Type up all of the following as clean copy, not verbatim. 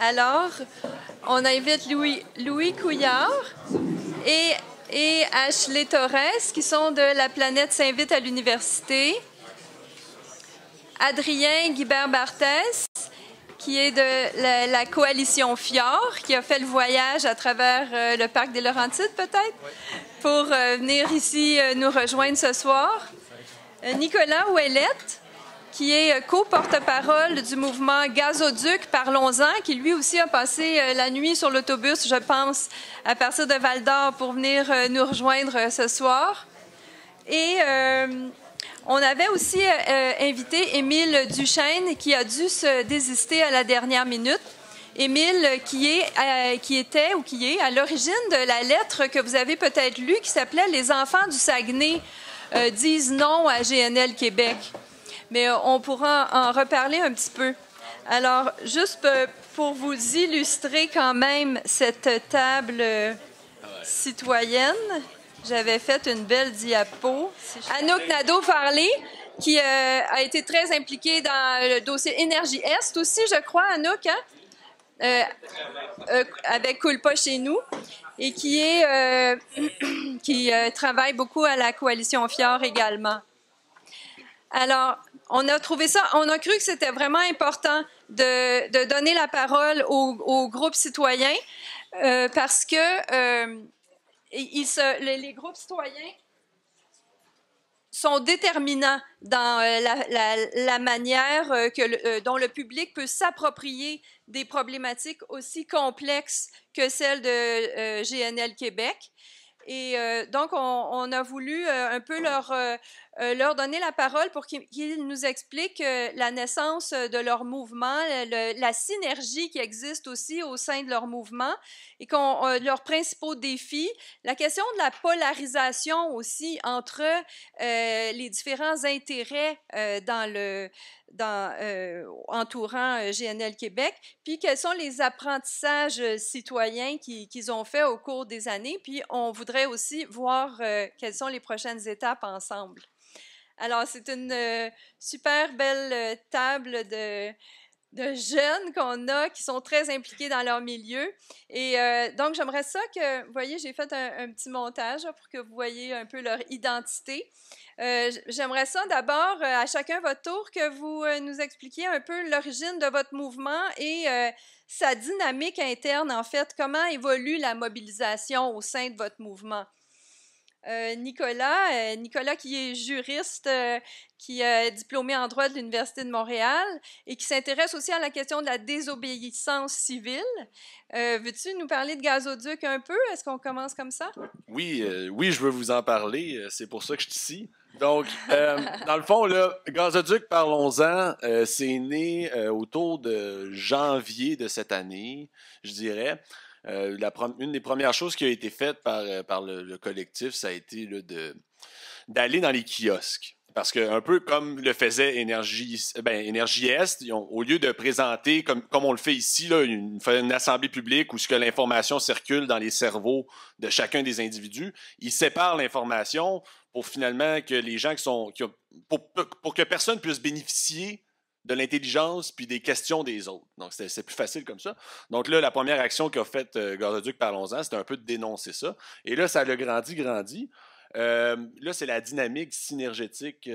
Alors, on invite Louis Couillard et Ashley Torres, qui sont de La Planète s'invite à l'université. Adrien Guibert-Barthès, qui est de la coalition FIOR, qui a fait le voyage à travers le parc des Laurentides, peut-être, pour venir ici nous rejoindre ce soir. Nicolas Ouellette, qui est co-porte-parole du mouvement Gazoduc Parlons-en, qui lui aussi a passé la nuit sur l'autobus, je pense, à partir de Val-d'Or pour venir nous rejoindre ce soir. Et on avait aussi invité Émile Duchesne, qui a dû se désister à la dernière minute. Émile, qui était à l'origine de la lettre que vous avez peut-être lue, qui s'appelait « Les enfants du Saguenay disent non à GNL Québec ». Mais on pourra en reparler un petit peu. Alors, juste pour vous illustrer quand même cette table citoyenne, j'avais fait une belle diapo. Anouk Nadeau-Farley, qui a été très impliquée dans le dossier Énergie Est aussi, je crois, Anouk, hein? Avec Culpa chez nous, et qui travaille beaucoup à la coalition FIOR également. Alors, on a cru que c'était vraiment important de donner la parole aux groupes citoyens parce que les groupes citoyens sont déterminants dans la manière dont le public peut s'approprier des problématiques aussi complexes que celles de GNL Québec. Et donc, on a voulu un peu leur donner la parole pour qu'ils nous expliquent la naissance de leur mouvement, la synergie qui existe aussi au sein de leur mouvement et leurs principaux défis, la question de la polarisation aussi entre les différents intérêts entourant GNL Québec, puis quels sont les apprentissages citoyens qu'ils ont faits au cours des années, puis on voudrait aussi voir quelles sont les prochaines étapes ensemble. Alors, c'est une super belle table de jeunes qu'on a qui sont très impliqués dans leur milieu. Et donc, j'aimerais ça que, vous voyez, j'ai fait un petit montage pour que vous voyez un peu leur identité. J'aimerais ça d'abord, à chacun votre tour, que vous nous expliquiez un peu l'origine de votre mouvement et sa dynamique interne, en fait, comment évolue la mobilisation au sein de votre mouvement. Nicolas qui est juriste, qui est diplômé en droit de l'Université de Montréal et qui s'intéresse aussi à la question de la désobéissance civile. Veux-tu nous parler de Gazoduc un peu? Est-ce qu'on commence comme ça? Oui, je veux vous en parler. C'est pour ça que je suis ici. Donc, dans le fond, là, Gazoduc, parlons-en, c'est né autour de janvier de cette année, je dirais. Une des premières choses qui a été faite par le collectif, ça a été là, d'aller dans les kiosques. Parce que un peu comme le faisait Énergie Est, au lieu de présenter, comme on le fait ici, là, une assemblée publique où ce que l'information circule dans les cerveaux de chacun des individus, ils séparent l'information pour finalement que les gens pour que personne puisse bénéficier de l'intelligence puis des questions des autres. Donc, c'est plus facile comme ça. Donc là, la première action qu'a faite Gazoduc Parlons-en, c'était un peu de dénoncer ça. Et là, ça a grandi. Là, c'est la dynamique synergétique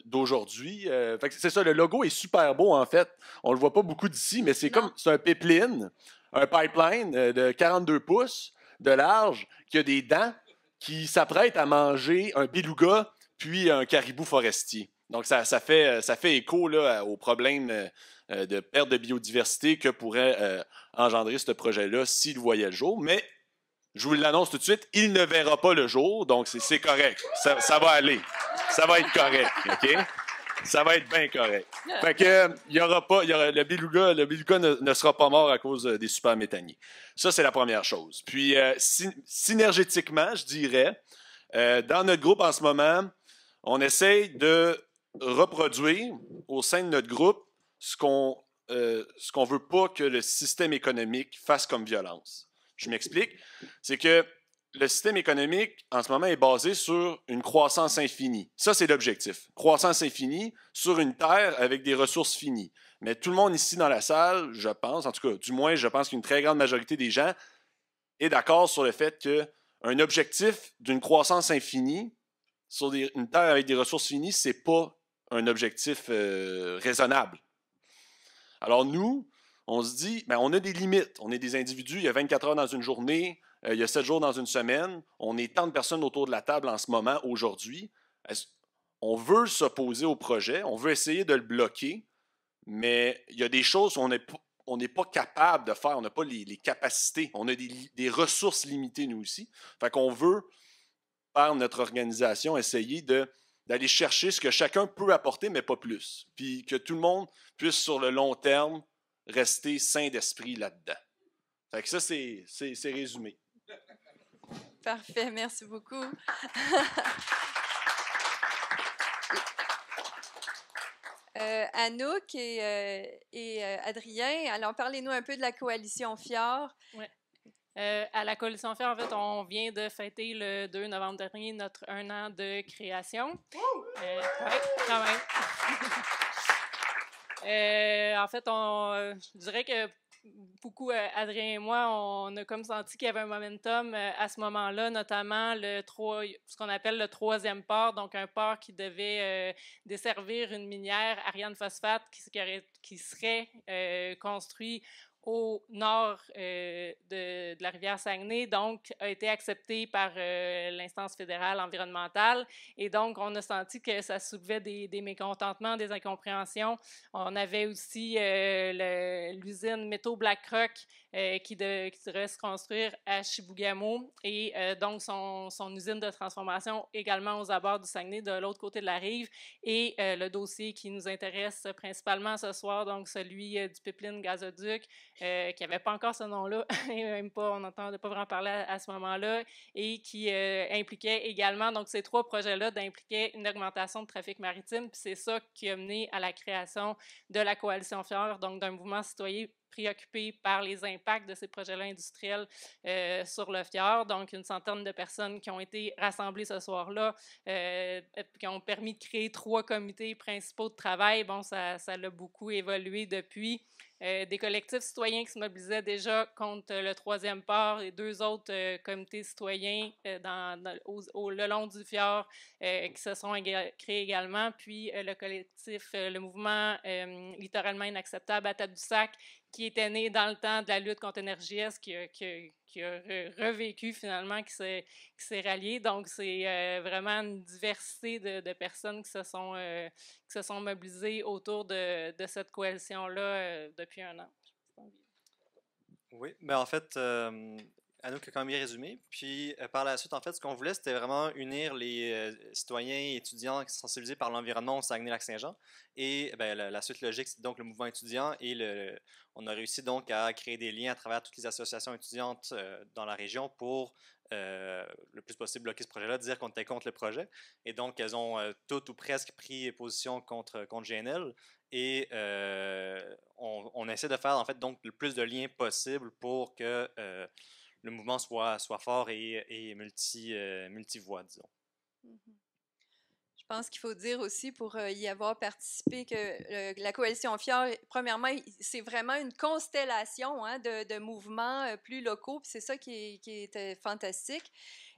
d'aujourd'hui. C'est ça, le logo est super beau, en fait. On le voit pas beaucoup d'ici, mais c'est un pipeline de 42 pouces de large qui a des dents qui s'apprête à manger un beluga puis un caribou forestier. Donc, ça fait écho là, au problème de perte de biodiversité que pourrait engendrer ce projet-là s'il voyait le jour. Mais, je vous l'annonce tout de suite, il ne verra pas le jour, donc c'est correct. Ça va aller. Ça va être correct, OK? Ça va être bien correct. Fait que, le beluga ne sera pas mort à cause des super méthaniers. Ça, c'est la première chose. Puis, synergétiquement, je dirais, dans notre groupe en ce moment, on essaye de reproduire au sein de notre groupe ce qu'on veut pas que le système économique fasse comme violence. Je m'explique. C'est que le système économique, en ce moment, est basé sur une croissance infinie. Ça, c'est l'objectif. Croissance infinie sur une terre avec des ressources finies. Mais tout le monde ici dans la salle, je pense, en tout cas, du moins, je pense qu'une très grande majorité des gens est d'accord sur le fait qu'un objectif d'une croissance infinie sur une terre avec des ressources finies, ce n'est pas un objectif raisonnable. Alors nous, on se dit, ben, on a des limites. On est des individus, il y a 24 heures dans une journée, il y a 7 jours dans une semaine. On est tant de personnes autour de la table en ce moment, aujourd'hui. On veut s'opposer au projet, on veut essayer de le bloquer, mais il y a des choses où on n'est pas capable de faire, on n'a pas les capacités, on a des ressources limitées nous aussi. Fait qu'on veut, par notre organisation, essayer d'aller chercher ce que chacun peut apporter, mais pas plus. Puis que tout le monde puisse, sur le long terme, rester sain d'esprit là-dedans. Fait que ça, c'est résumé. Parfait, merci beaucoup. Anouk et Adrien, alors parlez-nous un peu de la coalition FIOR. Oui. À la coalition FIOR, en fait, on vient de fêter le 2 novembre dernier notre 1 an de création. Oui, quand même. En fait, je dirais que beaucoup, Adrien et moi, on a comme senti qu'il y avait un momentum à ce moment-là, notamment ce qu'on appelle le troisième port, donc un port qui devait desservir une minière, Ariane Phosphate, qui serait construit au nord de la rivière Saguenay, donc a été accepté par l'instance fédérale environnementale. Et donc, on a senti que ça soulevait des mécontentements, des incompréhensions. On avait aussi l'usine Métaux Blackrock qui devrait se construire à Chibougamau et donc son usine de transformation également aux abords du Saguenay, de l'autre côté de la rive. Et le dossier qui nous intéresse principalement ce soir, donc celui du pipeline gazoduc, qui n'avait pas encore ce nom-là, et même pas, on n'entendait pas vraiment parler à ce moment-là, et qui impliquait également, donc ces trois projets-là, d'impliquer une augmentation de trafic maritime, puis c'est ça qui a mené à la création de la Coalition FIOR, donc d'un mouvement citoyen préoccupés par les impacts de ces projets-là industriels sur le fjord. Donc, une centaine de personnes qui ont été rassemblées ce soir-là, qui ont permis de créer 3 comités principaux de travail. Bon, ça a beaucoup évolué depuis. Des collectifs citoyens qui se mobilisaient déjà contre le troisième port et 2 autres comités citoyens le long du fjord qui se sont créés également. Puis le collectif, le mouvement littoralement inacceptable à Tadoussac, qui était né dans le temps de la lutte contre NRJS, qui a revécu finalement, qui s'est rallié. Donc, c'est vraiment une diversité de personnes qui se sont mobilisées autour de cette coalition-là depuis 1 an. Oui, mais en fait, Anouk a quand même bien résumé. Puis par la suite, en fait, ce qu'on voulait, c'était vraiment unir les citoyens et étudiants qui sont sensibilisés par l'environnement au Saguenay-Lac-Saint-Jean. Et ben, la suite logique, c'est donc le mouvement étudiant. Et on a réussi donc à créer des liens à travers toutes les associations étudiantes dans la région pour le plus possible bloquer ce projet-là, dire qu'on était contre le projet. Et donc, elles ont toutes ou presque pris position contre GNL. Et on essaie de faire en fait donc le plus de liens possible pour que le mouvement soit fort et multivoix, disons. Je pense qu'il faut dire aussi, pour y avoir participé, que la Coalition FIOR, premièrement, c'est vraiment une constellation de mouvements plus locaux, puis c'est ça qui était fantastique.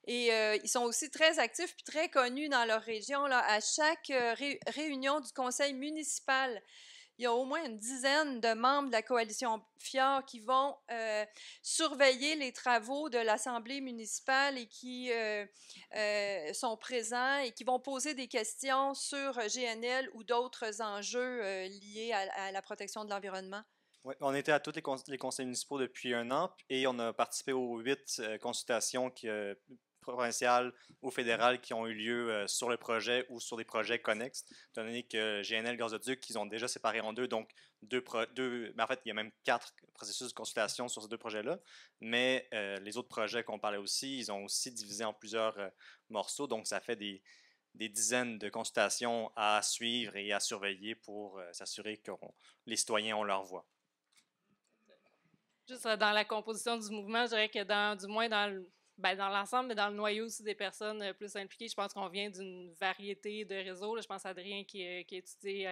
Et ils sont aussi très actifs puis très connus dans leur région. Là, à chaque réunion du conseil municipal, il y a au moins une dizaine de membres de la coalition FIOR qui vont surveiller les travaux de l'Assemblée municipale et qui sont présents et qui vont poser des questions sur GNL ou d'autres enjeux liés à la protection de l'environnement. Oui, on était à tous les conseils municipaux depuis 1 an et on a participé aux 8 consultations provinciales ou fédérales qui ont eu lieu sur le projet ou sur des projets connexes, étant donné que GNL Gazoduc, ils ont déjà séparé en deux, donc mais en fait, il y a même 4 processus de consultation sur ces 2 projets-là, mais les autres projets qu'on parlait aussi, ils ont aussi divisé en plusieurs morceaux, donc ça fait des dizaines de consultations à suivre et à surveiller pour s'assurer que les citoyens ont leur voix. Juste dans la composition du mouvement, je dirais que du moins dans Ben, dans l'ensemble, mais dans le noyau aussi des personnes plus impliquées, je pense qu'on vient d'une variété de réseaux. Là, je pense à Adrien qui étudie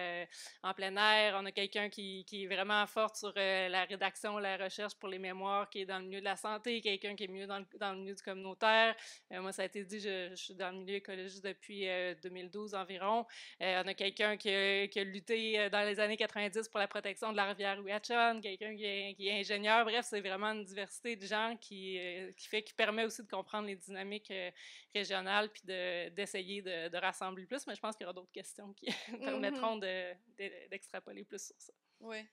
en plein air. On a quelqu'un qui est vraiment forte sur la rédaction, la recherche pour les mémoires, qui est dans le milieu de la santé, quelqu'un qui est mieux dans le milieu du communautaire. Moi, ça a été dit, je suis dans le milieu écologiste depuis 2012 environ. On a quelqu'un qui a lutté dans les années 90 pour la protection de la rivière Ouiachon, quelqu'un qui est ingénieur. Bref, c'est vraiment une diversité de gens qui permet aussi de comprendre les dynamiques régionales puis d'essayer de rassembler plus. Mais je pense qu'il y aura d'autres questions qui permettront d'extrapoler plus sur ça. Oui.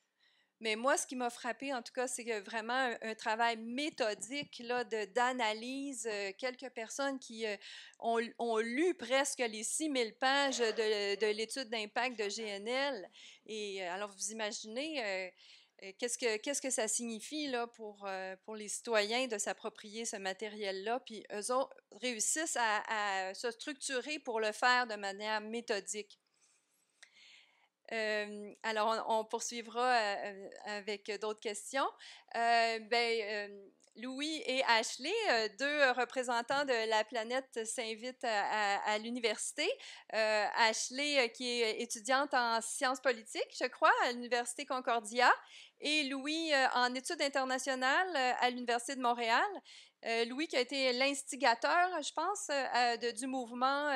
Mais moi, ce qui m'a frappé, en tout cas, c'est que vraiment un travail méthodique là, d'analyse. Quelques personnes qui ont lu presque les 6000 pages de l'étude d'impact de GNL. Et alors, vous imaginez qu'est-ce que ça signifie là, pour les citoyens de s'approprier ce matériel-là. Puis eux autres réussissent à se structurer pour le faire de manière méthodique. Alors, on poursuivra avec d'autres questions. Louis et Ashley, deux représentants de la planète, s'invitent à l'université. Ashley, qui est étudiante en sciences politiques, je crois, à l'Université Concordia, et Louis en études internationales à l'Université de Montréal. Louis qui a été l'instigateur, je pense, du mouvement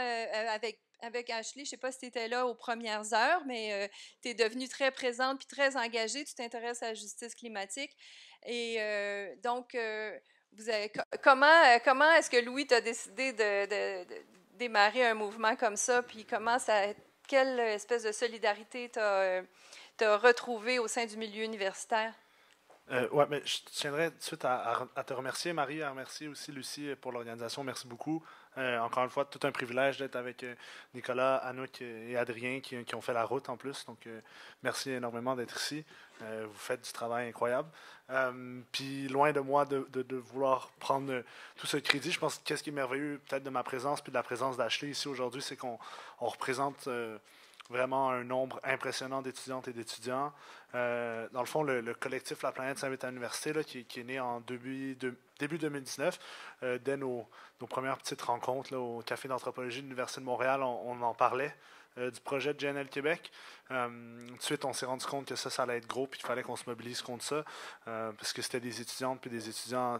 avec Ashley. Je ne sais pas si tu étais là aux premières heures, mais tu es devenue très présente puis très engagée. Tu t'intéresses à la justice climatique. Et donc, comment est-ce que Louis t'a décidé de démarrer un mouvement comme ça? Puis quelle espèce de solidarité t'as retrouvé au sein du milieu universitaire? Oui, mais je tiendrais tout de suite à te remercier, Marie, à remercier aussi Lucie pour l'organisation. Merci beaucoup. Encore une fois, tout un privilège d'être avec Nicolas, Anouk et Adrien qui ont fait la route en plus. Donc, merci énormément d'être ici. Vous faites du travail incroyable. Puis, loin de moi de vouloir prendre tout ce crédit, je pense que qu'est-ce qui est merveilleux peut-être de ma présence puis de la présence d'Ashley ici aujourd'hui, c'est qu'on représente vraiment un nombre impressionnant d'étudiantes et d'étudiants. Dans le fond, le collectif La Planète s'invite à l'université, là, qui est né en début 2019, dès nos premières petites rencontres là, au Café d'anthropologie de l'Université de Montréal, on en parlait du projet de GNL Québec. Tout de suite, on s'est rendu compte que ça allait être gros, puis qu'il fallait qu'on se mobilise contre ça, parce que c'était des étudiantes puis des étudiants,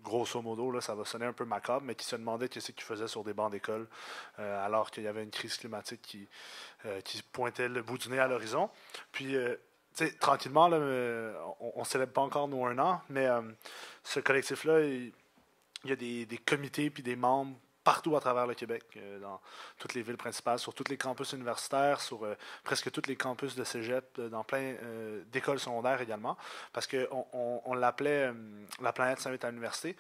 grosso modo, là, ça va sonner un peu macabre, mais qui se demandaient qu'est-ce qu'ils faisaient sur des bancs d'école, alors qu'il y avait une crise climatique qui pointait le bout du nez à l'horizon. Puis, tranquillement, là, on ne célèbre pas encore nos 1 an, mais ce collectif-là, il y a des comités puis des membres partout à travers le Québec, dans toutes les villes principales, sur tous les campus universitaires, sur presque tous les campus de cégep, dans plein d'écoles secondaires également, parce qu'on l'appelait La Planète s'invite à l'université.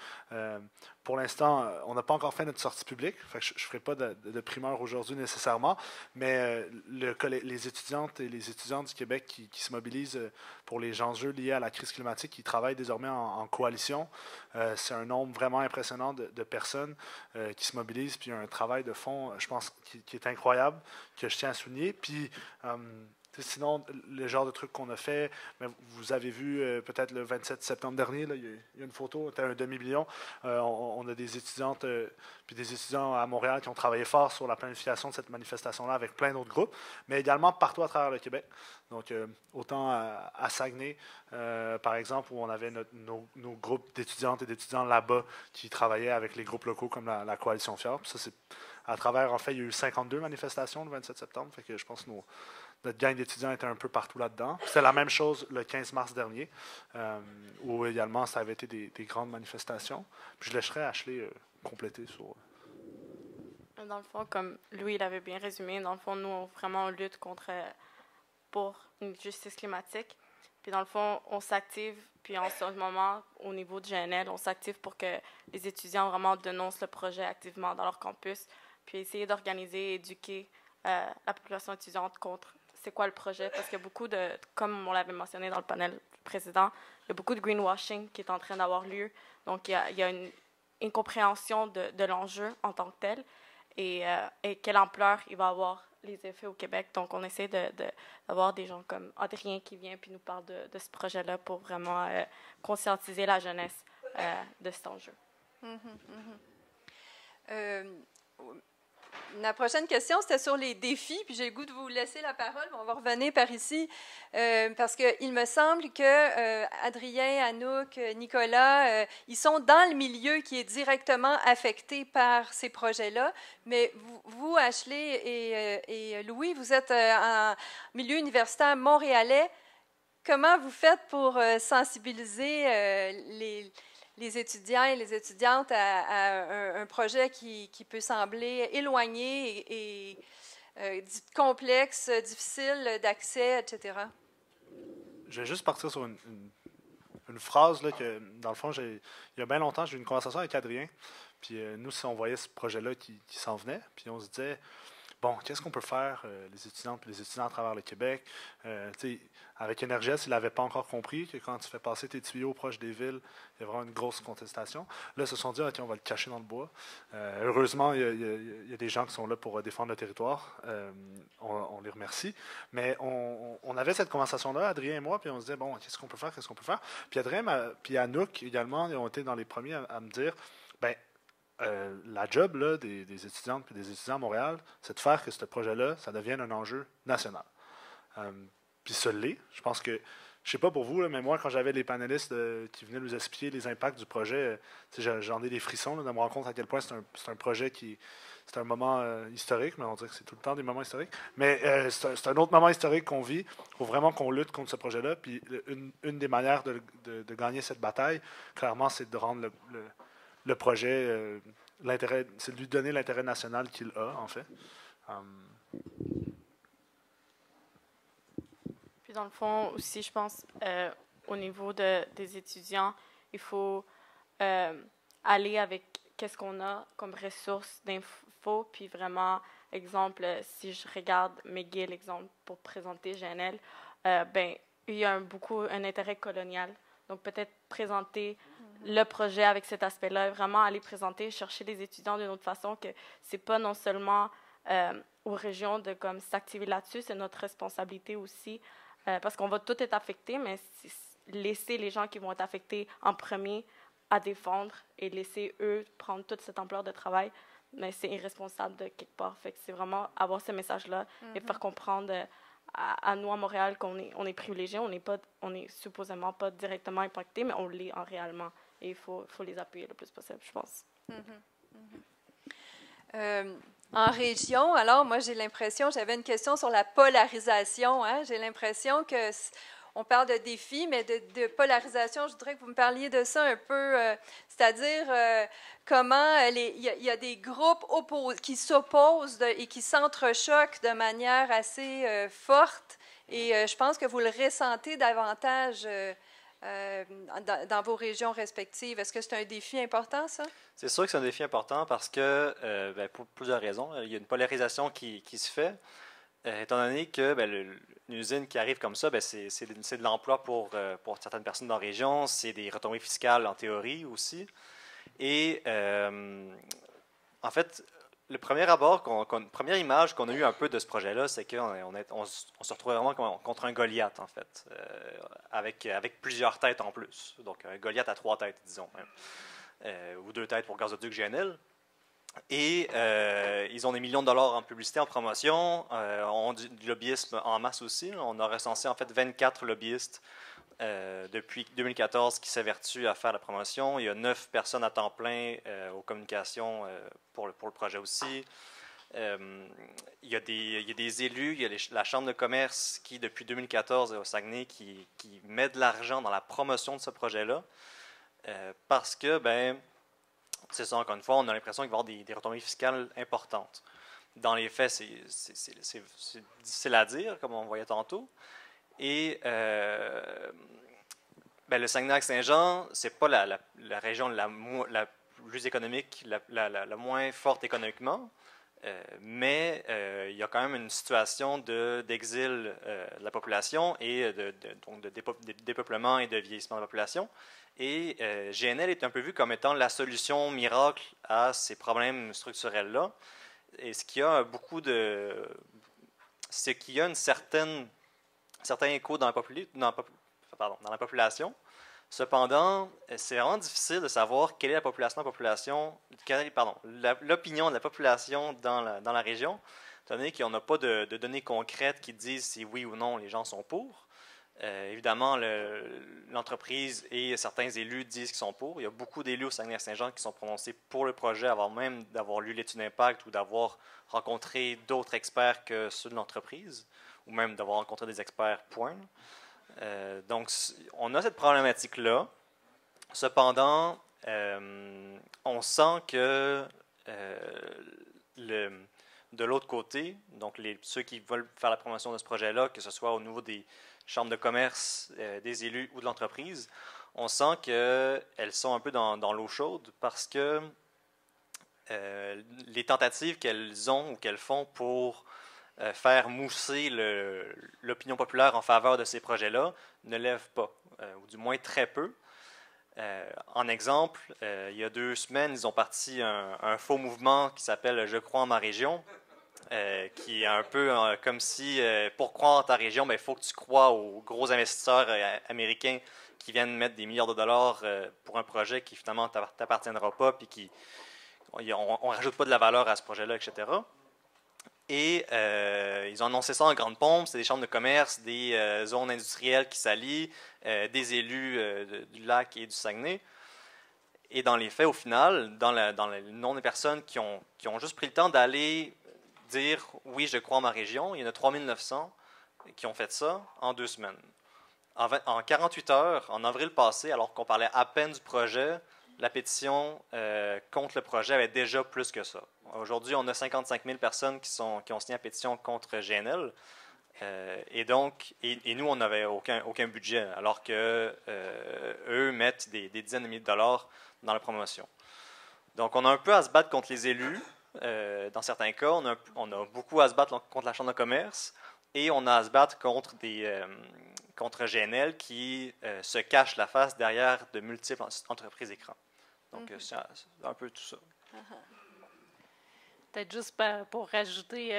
Pour l'instant, on n'a pas encore fait notre sortie publique, fait que je ne ferai pas de primeur aujourd'hui nécessairement, mais les étudiantes et les étudiants du Québec qui se mobilisent pour les enjeux liés à la crise climatique, qui travaillent désormais en coalition. C'est un nombre vraiment impressionnant de personnes qui se mobilisent, puis il y a un travail de fond, je pense, qui est incroyable, que je tiens à souligner. Puis, sinon, le genre de trucs qu'on a fait, mais vous avez vu peut-être le 27 septembre dernier, là, il y a une photo, c'était un demi-million. On a des étudiantes puis des étudiants à Montréal qui ont travaillé fort sur la planification de cette manifestation-là avec plein d'autres groupes, mais également partout à travers le Québec. Donc, autant à Saguenay, par exemple, où on avait nos groupes d'étudiantes et d'étudiants là-bas qui travaillaient avec les groupes locaux comme la Coalition Fier. Puis ça, c'est à travers, en fait, il y a eu 52 manifestations le 27 septembre, fait que je pense que notre gang d'étudiants était un peu partout là-dedans. C'était la même chose le 15 mars dernier, où également ça avait été des grandes manifestations. Puis je laisserai Ashley compléter sur... Dans le fond, comme Louis l'avait bien résumé, dans le fond, nous, on lutte pour une justice climatique. Puis dans le fond, on s'active, puis en ce moment, au niveau du GNL, on s'active pour que les étudiants vraiment dénoncent le projet activement dans leur campus, puis essayer d'organiser et éduquer la population étudiante contre c'est quoi le projet, parce qu'il y a beaucoup de, comme on l'avait mentionné dans le panel précédent, il y a beaucoup de greenwashing qui est en train d'avoir lieu. Donc, il y a une incompréhension de l'enjeu en tant que tel et quelle ampleur il va avoir les effets au Québec. Donc, on essaie d'avoir des gens comme Adrien qui vient puis nous parle de ce projet-là pour vraiment conscientiser la jeunesse de cet enjeu. La prochaine question, c'était sur les défis, puis j'ai le goût de vous laisser la parole, mais on va revenir par ici, parce qu'il me semble que Adrien, Anouk, Nicolas, ils sont dans le milieu qui est directement affecté par ces projets-là, mais vous Ashley et Louis, vous êtes en milieu universitaire montréalais. Comment vous faites pour sensibiliser les étudiants et les étudiantes à un projet qui peut sembler éloigné et complexe, difficile d'accès, etc.? Je vais juste partir sur une phrase là, que, dans le fond, il y a bien longtemps, j'ai eu une conversation avec Adrien. Puis nous, si on voyait ce projet-là qui s'en venait, puis on se disait, bon, qu'est-ce qu'on peut faire, les étudiantes et les étudiants à travers le Québec? Avec Energès, il n'avait pas encore compris que quand tu fais passer tes tuyaux proches des villes, il y a vraiment une grosse contestation. Là, ils se sont dit, OK, on va le cacher dans le bois. Heureusement, il y a des gens qui sont là pour défendre le territoire. On les remercie. Mais on avait cette conversation-là, Adrien et moi, puis on se disait, bon, qu'est-ce qu'on peut faire? Qu'est-ce qu'on peut faire? Puis Adrien, puis Anouk également, ils ont été dans les premiers à me dire, ben la job là, des étudiantes et des étudiants à Montréal, c'est de faire que ce projet-là, ça devienne un enjeu national. Puis ça l'est. Je pense que, je sais pas pour vous, là, mais moi, quand j'avais les panélistes qui venaient nous expliquer les impacts du projet, j'en ai des frissons là, de me rendre compte à quel point c'est un projet c'est un moment historique, mais on dirait que c'est tout le temps des moments historiques. Mais c'est un autre moment historique qu'on vit. Il faut vraiment qu'on lutte contre ce projet-là. Puis une des manières de gagner cette bataille, clairement, c'est de rendre le projet, l'intérêt, c'est de lui donner l'intérêt national qu'il a, en fait. Puis dans le fond, aussi, je pense, au niveau des étudiants, il faut aller avec qu'est-ce qu'on a comme ressources d'infos, puis vraiment, exemple, si je regarde McGill, exemple, pour présenter GNL, ben, il y a beaucoup un intérêt colonial. Donc, peut-être présenter le projet avec cet aspect-là, vraiment aller présenter, chercher les étudiants d'une autre façon, que c'est pas non seulement aux régions de comme s'activer là-dessus, c'est notre responsabilité aussi, parce qu'on va tout être affecté, mais laisser les gens qui vont être affectés en premier à défendre et laisser eux prendre toute cette ampleur de travail, mais c'est irresponsable de quelque part. Fait que c'est vraiment avoir ce message-là et faire comprendre à nous à Montréal qu'on est privilégiés, on est supposément pas directement impacté, mais on l'est réellement. Et il faut les appuyer le plus possible, je pense. En région, alors moi j'ai l'impression, j'avais une question sur la polarisation. Hein? J'ai l'impression que on parle de défis, mais de polarisation, je voudrais que vous me parliez de ça un peu, c'est-à-dire comment il y a des groupes qui s'opposent et qui s'entrechoquent de manière assez forte. Et je pense que vous le ressentez davantage dans vos régions respectives. Est-ce que c'est un défi important, ça? C'est sûr que c'est un défi important parce que, pour plusieurs raisons, il y a une polarisation qui se fait. Étant donné que une usine qui arrive comme ça, c'est de l'emploi pour certaines personnes dans la région, c'est des retombées fiscales en théorie aussi. Et en fait, le premier abord, première image qu'on a eue un peu de ce projet-là, c'est qu'on se retrouvait vraiment contre un Goliath, en fait, avec plusieurs têtes en plus. Donc un Goliath à 3 têtes, disons, ou 2 têtes pour Gazoduc GNL. Et ils ont des millions de dollars en publicité, en promotion, ont du lobbyisme en masse aussi. On a recensé en fait 24 lobbyistes depuis 2014 qui s'évertuent à faire la promotion. Il y a 9 personnes à temps plein aux communications pour le projet aussi. Il y a des élus, il y a la Chambre de commerce qui, depuis 2014 au Saguenay, qui met de l'argent dans la promotion de ce projet-là parce que, c'est ça, encore une fois, on a l'impression qu'il va y avoir des retombées fiscales importantes. Dans les faits, c'est difficile à dire, comme on voyait tantôt. Et le Saguenay-Lac-Saint-Jean, c'est pas la région la plus économique, la moins forte économiquement, mais il y a quand même une situation d'exil de la population et donc de dépeuplement et de vieillissement de la population. Et GNL est un peu vu comme étant la solution miracle à ces problèmes structurels-là. Et ce qui a c'est qu'il y a certain écho dans la population, Cependant, c'est vraiment difficile de savoir quelle est l'opinion de la population dans la région, étant donné qu'on n'a pas de données concrètes qui disent si oui ou non les gens sont pour. Évidemment, l'entreprise et certains élus disent qu'ils sont pour. Il y a beaucoup d'élus au Saguenay-Lac-Saint-Jean qui sont prononcés pour le projet avant même d'avoir lu l'étude d'impact ou d'avoir rencontré d'autres experts que ceux de l'entreprise, ou même d'avoir rencontré des experts, point. Donc, on a cette problématique-là. Cependant, on sent que de l'autre côté, donc ceux qui veulent faire la promotion de ce projet-là, que ce soit au niveau des chambres de commerce, des élus ou de l'entreprise, on sent qu'elles sont un peu dans l'eau chaude parce que les tentatives qu'elles ont ou qu'elles font pour faire mousser l'opinion populaire en faveur de ces projets-là ne lèvent pas, ou du moins très peu. En exemple, il y a 2 semaines, ils ont parti un faux mouvement qui s'appelle « Je crois en ma région », qui est un peu comme si, pour croire en ta région, il faut que tu crois aux gros investisseurs américains qui viennent mettre des milliards de dollars pour un projet qui finalement ne t'appartiendra pas, puis on ne rajoute pas de la valeur à ce projet-là, etc. Et ils ont annoncé ça en grande pompe. C'est des chambres de commerce, des zones industrielles qui s'allient, des élus du lac et du Saguenay. Et dans les faits, au final, dans le nombre de personnes qui ont juste pris le temps d'aller dire « oui, je crois en ma région », il y en a 3900 qui ont fait ça en 2 semaines. En 48 heures, en avril passé, alors qu'on parlait à peine du projet, la pétition contre le projet avait déjà plus que ça. Aujourd'hui, on a 55 000 personnes qui ont signé la pétition contre GNL. Et nous, on n'avait aucun budget, alors que eux mettent des dizaines de milliers de dollars dans la promotion. Donc, on a un peu à se battre contre les élus. Dans certains cas, on a beaucoup à se battre contre la Chambre de commerce et on a à se battre contre GNL qui se cache la face derrière de multiples entreprises écrans. Donc, c'est un peu tout ça. Peut-être juste pour rajouter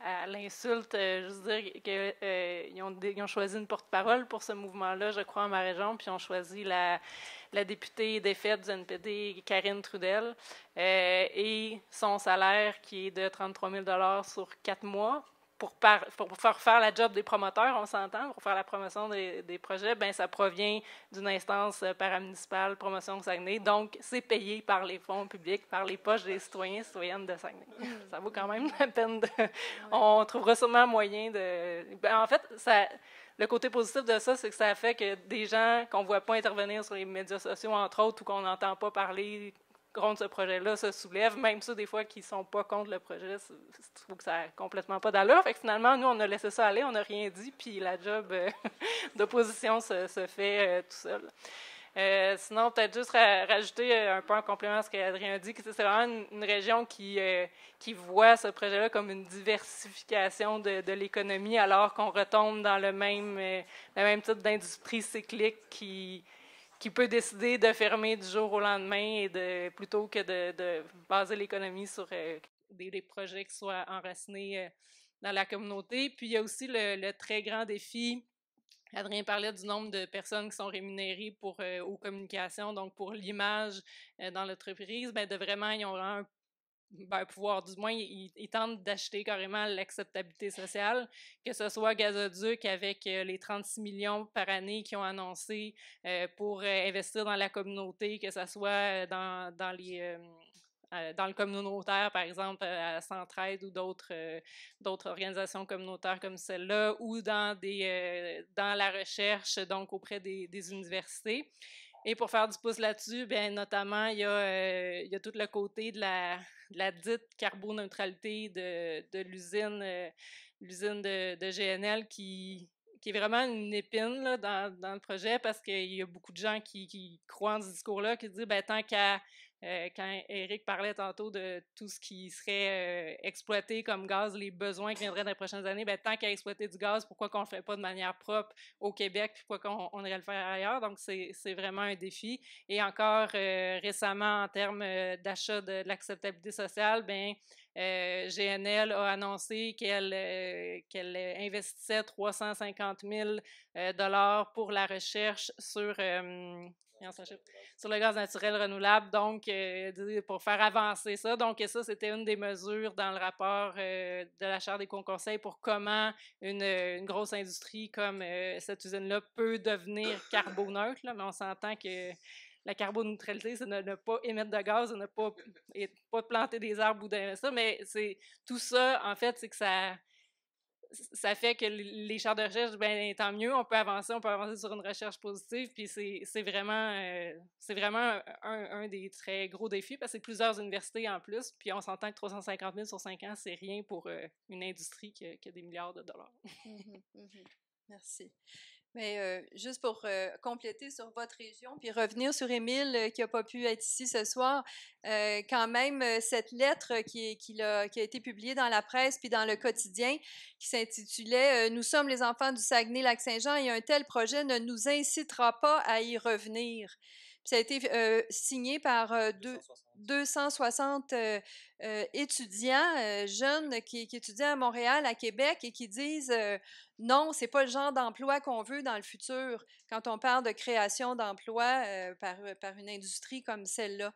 à l'insulte, juste dire qu'ils ont choisi une porte-parole pour ce mouvement-là, je crois, en ma région, puis ils ont choisi la députée défaite du NPD, Karine Trudel, et son salaire qui est de 33 000 sur 4 mois. Pour faire la job des promoteurs, on s'entend, pour faire la promotion des projets, ben ça provient d'une instance paramunicipale, promotion de Saguenay. Donc, c'est payé par les fonds publics, par les poches des citoyens et citoyennes de Saguenay. Ça vaut quand même la peine on trouvera sûrement moyen de... En fait, le côté positif de ça, c'est que ça fait que des gens qu'on ne voit pas intervenir sur les médias sociaux, entre autres, ou qu'on n'entend pas parler contre ce projet-là se soulèvent, même ceux des fois qui ne sont pas contre le projet, je trouve que ça n'a complètement pas d'allure. Fait que finalement, nous, on a laissé ça aller, on n'a rien dit, puis la job d'opposition se fait tout seul. Sinon, peut-être juste rajouter un peu en complément à ce qu'Adrien a dit, que c'est vraiment une région qui voit ce projet-là comme une diversification de l'économie, alors qu'on retombe dans le même type d'industrie cyclique qui peut décider de fermer du jour au lendemain plutôt que de baser l'économie sur des projets qui soient enracinés dans la communauté. Puis il y a aussi le très grand défi, Adrien parlait du nombre de personnes qui sont rémunérées aux communications, donc pour l'image dans l'entreprise, de vraiment, ils ont un pouvoir, du moins, ils tentent d'acheter carrément l'acceptabilité sociale, que ce soit Gazoduc avec les 36 millions par année qu'ils ont annoncé pour investir dans la communauté, que ce soit dans le communautaire, par exemple, à Centraide ou d'autres organisations communautaires comme celle-là, ou dans la recherche, donc auprès des universités. Et pour faire du pouce là-dessus, notamment, il y a tout le côté de la dite carboneutralité de l'usine de GNL qui est vraiment une épine là, dans le projet, parce qu'il y a beaucoup de gens qui croient en ce discours-là, qui disent tant qu'à quand Éric parlait tantôt de tout ce qui serait exploité comme gaz, les besoins qui viendraient dans les prochaines années, bien, tant qu'à exploiter du gaz, pourquoi qu'on ne le fait pas de manière propre au Québec, puis pourquoi qu'on irait le faire ailleurs? Donc, c'est vraiment un défi. Et encore récemment, en termes d'achat de l'acceptabilité sociale, bien, GNL a annoncé qu'elle investissait 350 000 $ pour la recherche sur le gaz naturel renouvelable, donc pour faire avancer ça. Donc ça, c'était une des mesures dans le rapport de la Charte des conseils pour comment une grosse industrie comme cette usine-là peut devenir carboneutre, là, mais on s'entend que la carboneutralité, c'est ne pas émettre de gaz, ne pas planter des arbres ou ça, mais c'est tout ça, en fait, c'est que ça fait que les chartes de recherche, ben tant mieux, on peut avancer sur une recherche positive, puis c'est vraiment un des très gros défis, parce que c'est plusieurs universités en plus, puis on s'entend que 350 000 sur 5 ans, c'est rien pour une industrie qui a des milliards de dollars. Merci. Mais juste pour compléter sur votre région, puis revenir sur Émile qui n'a pas pu être ici ce soir, quand même, cette lettre qui a été publiée dans la presse puis dans le quotidien, qui s'intitulait « Nous sommes les enfants du Saguenay-Lac-Saint-Jean et un tel projet ne nous incitera pas à y revenir ». Ça a été signé par 260 étudiants, jeunes qui étudient à Montréal, à Québec, et qui disent non, c'est pas le genre d'emploi qu'on veut dans le futur quand on parle de création d'emplois par une industrie comme celle-là.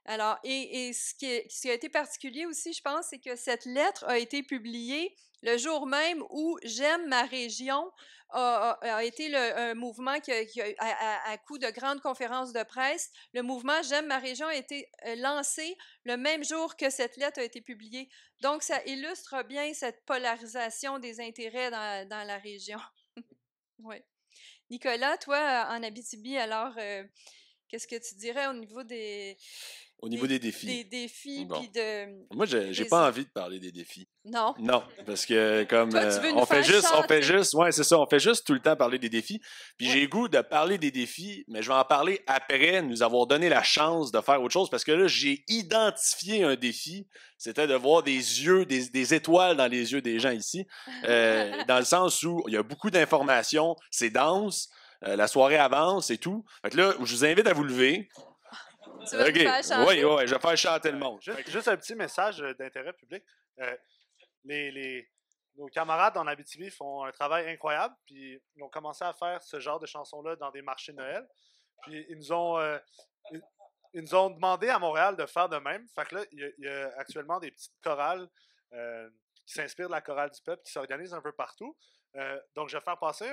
Alors, et ce qui a été particulier aussi, je pense, c'est que cette lettre a été publiée le jour même où J'aime ma région a été un mouvement qui à coup de grandes conférences de presse, le mouvement J'aime ma région a été lancé le même jour que cette lettre a été publiée. Donc, ça illustre bien cette polarisation des intérêts dans la région. Oui. Nicolas, toi, en Abitibi, alors, qu'est-ce que tu dirais au niveau des défis. Des défis, bon. puis de... Moi, j'ai pas envie de parler des défis. Non. Non, parce que comme toi, tu veux nous on fait juste, ouais, c'est ça, on fait juste tout le temps parler des défis. Puis j'ai le goût de parler des défis, mais je vais en parler après nous avoir donné la chance de faire autre chose, parce que là, j'ai identifié un défi, c'était de voir des yeux, des étoiles dans les yeux des gens ici, dans le sens où il y a beaucoup d'informations, c'est dense, la soirée avance et tout. Fait que là, je vous invite à vous lever. Tu veux faire chanter? Oui, je vais faire chanter le monde. Juste un petit message d'intérêt public. Nos camarades en Abitibi font un travail incroyable, puis ils ont commencé à faire ce genre de chansons-là dans des marchés de Noël. Puis ils nous ont demandé à Montréal de faire de même. Fait que là, il y a actuellement des petites chorales qui s'inspirent de la chorale du peuple, qui s'organisent un peu partout. Donc, je vais faire passer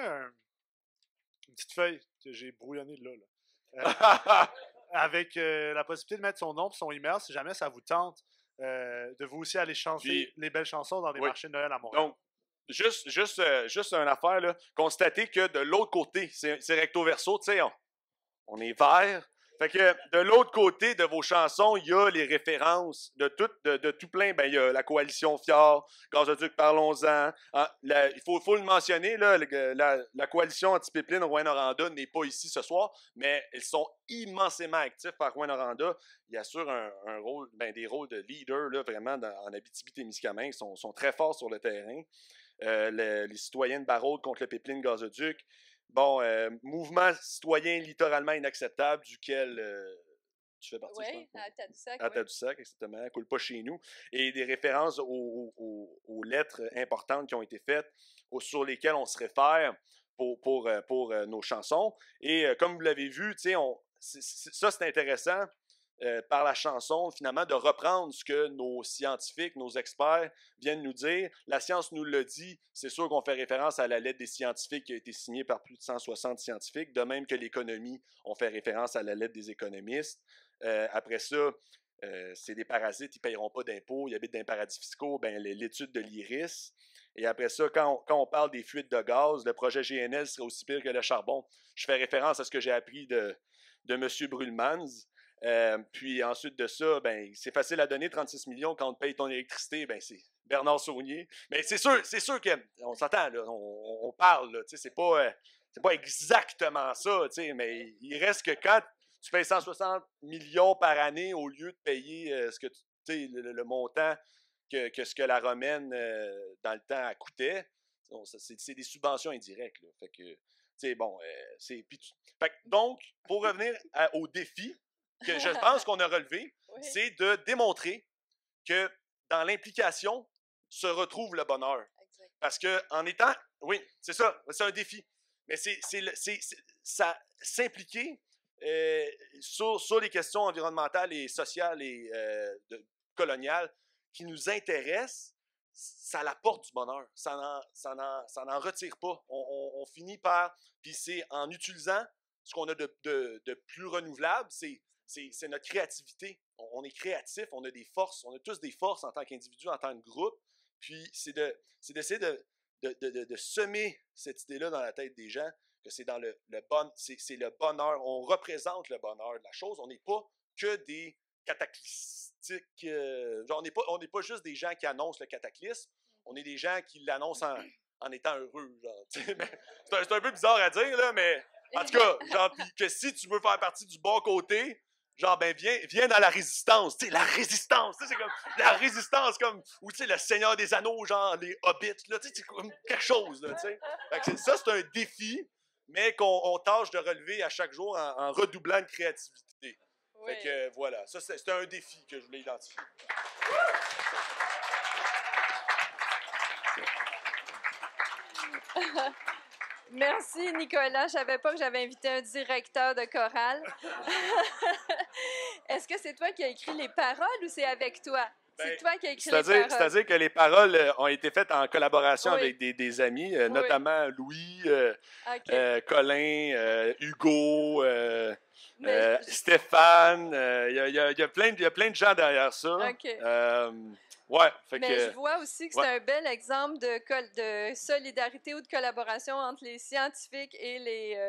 une petite feuille que j'ai brouillonnée de là. Avec la possibilité de mettre son nom et son email si jamais ça vous tente de vous aussi aller chanter les belles chansons dans des marchés de Noël à Montréal. Donc, juste une affaire, là. Constatez que de l'autre côté, c'est recto verso, tu sais, on est vert. Fait que de l'autre côté de vos chansons, il y a les références de tout plein. Ben, il y a la coalition Fjord, Gazoduc, parlons-en. Il faut le mentionner, là, la coalition anti-pipeline Rouyn-Noranda n'est pas ici ce soir, mais ils sont immensément actifs par Rouyn-Noranda. Ils assurent un rôle, des rôles de leader là, vraiment en Abitibi-Témiscamingue. Ils sont très forts sur le terrain. Les citoyens de Barraud contre le pipeline Gazoduc. Bon, mouvement citoyen littéralement inacceptable duquel tu fais partie. Oui, à Tadoussac. À Tadoussac, exactement. Coule pas chez nous. Et des références aux lettres importantes qui ont été faites, sur lesquelles on se réfère pour nos chansons. Et comme vous l'avez vu, ça c'est intéressant. Par la chanson, finalement, de reprendre ce que nos scientifiques, nos experts viennent nous dire. La science nous le dit, c'est sûr qu'on fait référence à la lettre des scientifiques qui a été signée par plus de 160 scientifiques, de même que l'économie, on fait référence à la lettre des économistes. Après ça, c'est des parasites, ils ne paieront pas d'impôts, ils habitent dans les paradis fiscaux, l'étude de l'IRIS. Et après ça, quand on parle des fuites de gaz, le projet GNL serait aussi pire que le charbon. Je fais référence à ce que j'ai appris de M. Brulmans. Puis ensuite de ça, c'est facile à donner 36 millions quand on te paye ton électricité, c'est Bernard Saunier. Mais c'est sûr qu'on s'entend, là, on parle, là, c'est pas exactement ça, mais il reste que quand tu payes 160 millions par année au lieu de payer le montant que ce que la romaine, dans le temps, elle coûtait. C'est des subventions indirectes. Là. Fait que, bon, donc, pour revenir au défi que je pense qu'on a relevé, Oui. c'est de démontrer que dans l'implication se retrouve le bonheur. Exact. Parce que en étant... Oui, c'est ça, c'est un défi. Mais ça s'impliquer sur les questions environnementales et sociales et coloniales qui nous intéressent, ça l'apporte du bonheur. Ça n'en retire pas. On finit par... Puis c'est en utilisant ce qu'on a de plus renouvelable, c'est notre créativité. On est créatif, on a des forces, on a tous des forces en tant qu'individu, en tant que groupe. Puis c'est d'essayer de semer cette idée-là dans la tête des gens, que c'est dans c'est le bonheur. On représente le bonheur de la chose. On n'est pas que des cataclystiques. On n'est pas juste des gens qui annoncent le cataclysme. On est des gens qui l'annoncent en étant heureux. Genre, c'est un peu bizarre à dire, là, mais en tout cas, genre, que si tu veux faire partie du bon côté, genre, ben, viens dans la résistance. Tu sais, la résistance, c'est comme la résistance, comme, ou tu sais, le Seigneur des Anneaux, genre, les Hobbits, là, tu sais, c'est comme quelque chose, là, tu sais. Ça, c'est un défi, mais qu'on tâche de relever à chaque jour en redoublant de créativité. Oui. Fait que, voilà, ça, c'était un défi que je voulais identifier. Merci, Nicolas. Je ne savais pas que j'avais invité un directeur de chorale. Est-ce que c'est toi qui as écrit les paroles ou c'est avec toi? C'est toi qui as écrit les paroles. C'est-à-dire que les paroles ont été faites en collaboration Oui. avec des amis, Oui. notamment Louis, OK. Colin, Hugo, Mais Stéphane. Il y a plein de gens derrière ça. OK. Ouais, fait Mais que, je vois aussi que c'est un bel exemple de solidarité ou de collaboration entre les scientifiques et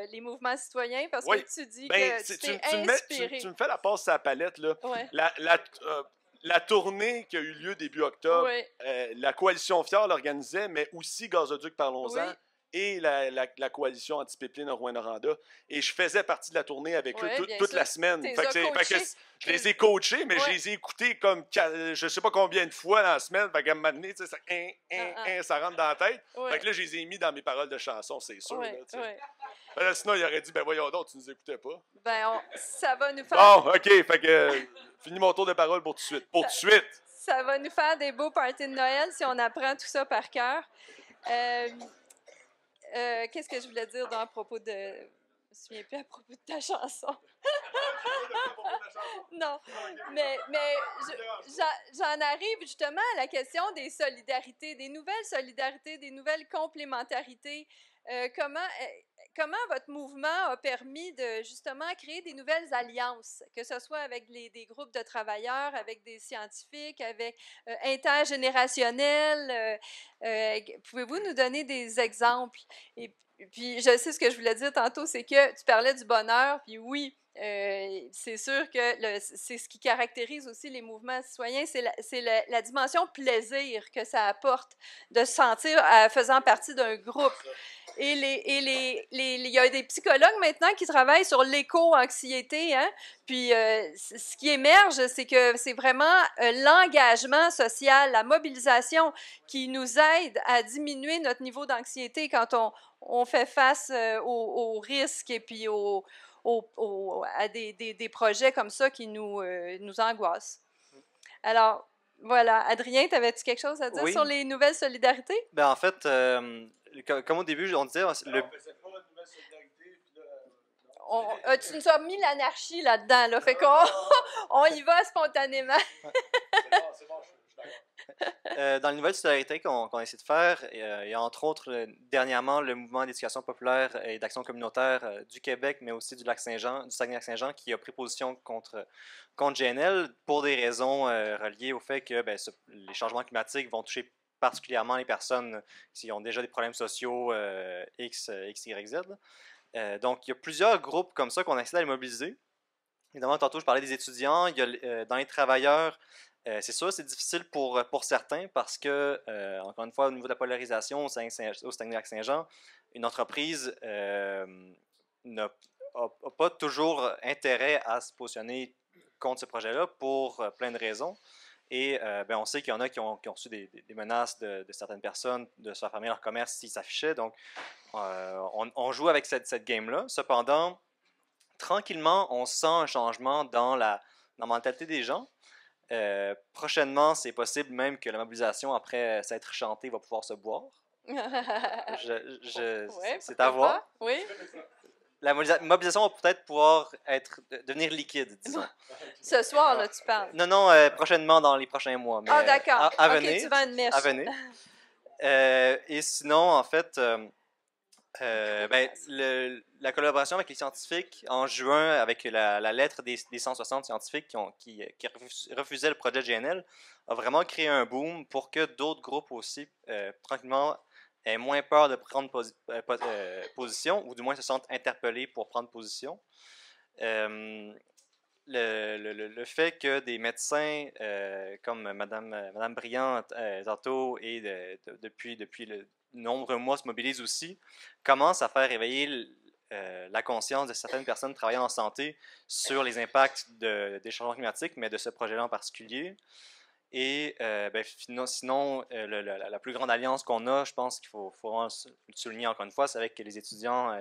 les mouvements citoyens parce Oui. que tu dis ben, que tu tu t'es inspiré. tu me fais la passe à la palette, là. Ouais. La tournée qui a eu lieu début octobre, Oui. la Coalition Fier l'organisait, mais aussi Gazoduc Parlons-en Oui. et la Coalition Anti-Pipeline Rouen-Noranda. Et je faisais partie de la tournée avec Oui, eux bien toute sûr. la semaine. T'es Fait que coachés. je les ai coachés, mais Ouais. je les ai écoutés comme je sais pas combien de fois dans la semaine. Fait qu'à un moment donné, ça rentre dans la tête. Ouais. Fait que là, je les ai mis dans mes paroles de chansons, c'est sûr. Ouais, Là, tu sais. ouais. Là, sinon, il aurait dit, ben voyons donc, tu nous écoutais pas. Ben, ça va nous faire... Bon, OK, fait que fini mon tour de parole pour tout de suite. Pour tout de suite. Ça va nous faire des beaux parties de Noël si on apprend tout ça par cœur. Qu'est-ce que je voulais dire à propos de... Je me souviens plus à propos de ta chanson. Non, mais j'en arrive justement à la question des solidarités, des nouvelles solidarités, des nouvelles complémentarités. Comment votre mouvement a permis de justement créer des nouvelles alliances, que ce soit avec des groupes de travailleurs, avec des scientifiques, avec intergénérationnels? Pouvez-vous nous donner des exemples? Et puis, je sais ce que je voulais dire tantôt, c'est que tu parlais du bonheur, puis oui, c'est sûr que c'est ce qui caractérise aussi les mouvements citoyens, c'est la dimension plaisir que ça apporte de se sentir faisant partie d'un groupe. Et il y a des psychologues maintenant qui travaillent sur l'éco-anxiété, hein? Puis ce qui émerge, c'est que c'est vraiment l'engagement social, la mobilisation qui nous aide à diminuer notre niveau d'anxiété quand on fait face aux risques et puis à des projets comme ça qui nous angoissent. Alors, voilà. Adrien, t'avais-tu quelque chose à dire Oui. sur les nouvelles solidarités? Ben, en fait, comme au début, on disait, Tu nous as mis l'anarchie là-dedans, là, fait qu'on on y va spontanément. C'est bon, je suis d'accord. dans les nouvelles solidarités qu'on essaie de faire, il y a entre autres dernièrement le mouvement d'éducation populaire et d'action communautaire du Québec, mais aussi du Saguenay-Lac-Saint-Jean, qui a pris position contre GNL pour des raisons reliées au fait que les changements climatiques vont toucher particulièrement les personnes qui ont déjà des problèmes sociaux X, Y, Z. Donc, il y a plusieurs groupes comme ça qu'on essaie d'aller mobiliser. Évidemment, tantôt, je parlais des étudiants. Il y a, dans les travailleurs, c'est sûr, c'est difficile pour certains parce que, encore une fois, au niveau de la polarisation au Saguenay-Lac-Saint-Jean, une entreprise n'a pas toujours intérêt à se positionner contre ce projet-là pour plein de raisons. Et on sait qu'il y en a qui ont reçu des menaces de certaines personnes de se faire fermer leur commerce s'ils s'affichaient. Donc, on joue avec cette game-là. Cependant, tranquillement, on sent un changement dans la mentalité des gens. Prochainement, c'est possible même que la mobilisation, après s'être chantée, va pouvoir se boire. Ouais, c'est à voir. Oui. La mobilisation va peut-être pouvoir devenir liquide, disons. Ce soir, là, tu parles. Non, prochainement, dans les prochains mois. Mais, Ah, d'accord. À OK, venir, tu vends une mèche. à venir. Et sinon, en fait, la collaboration avec les scientifiques en juin, avec la lettre des 160 scientifiques qui refusaient le projet GNL, a vraiment créé un boom pour que d'autres groupes aussi, tranquillement, aient moins peur de prendre position, ou du moins se sentent interpellés pour prendre position. Le fait que des médecins comme Madame Briand tantôt et depuis de nombreux mois se mobilisent aussi, commencent à faire réveiller la conscience de certaines personnes travaillant en santé sur les impacts des changements climatiques, mais de ce projet-là en particulier. Et sinon, la plus grande alliance qu'on a, je pense qu'il faut vraiment le souligner encore une fois, c'est avec les étudiants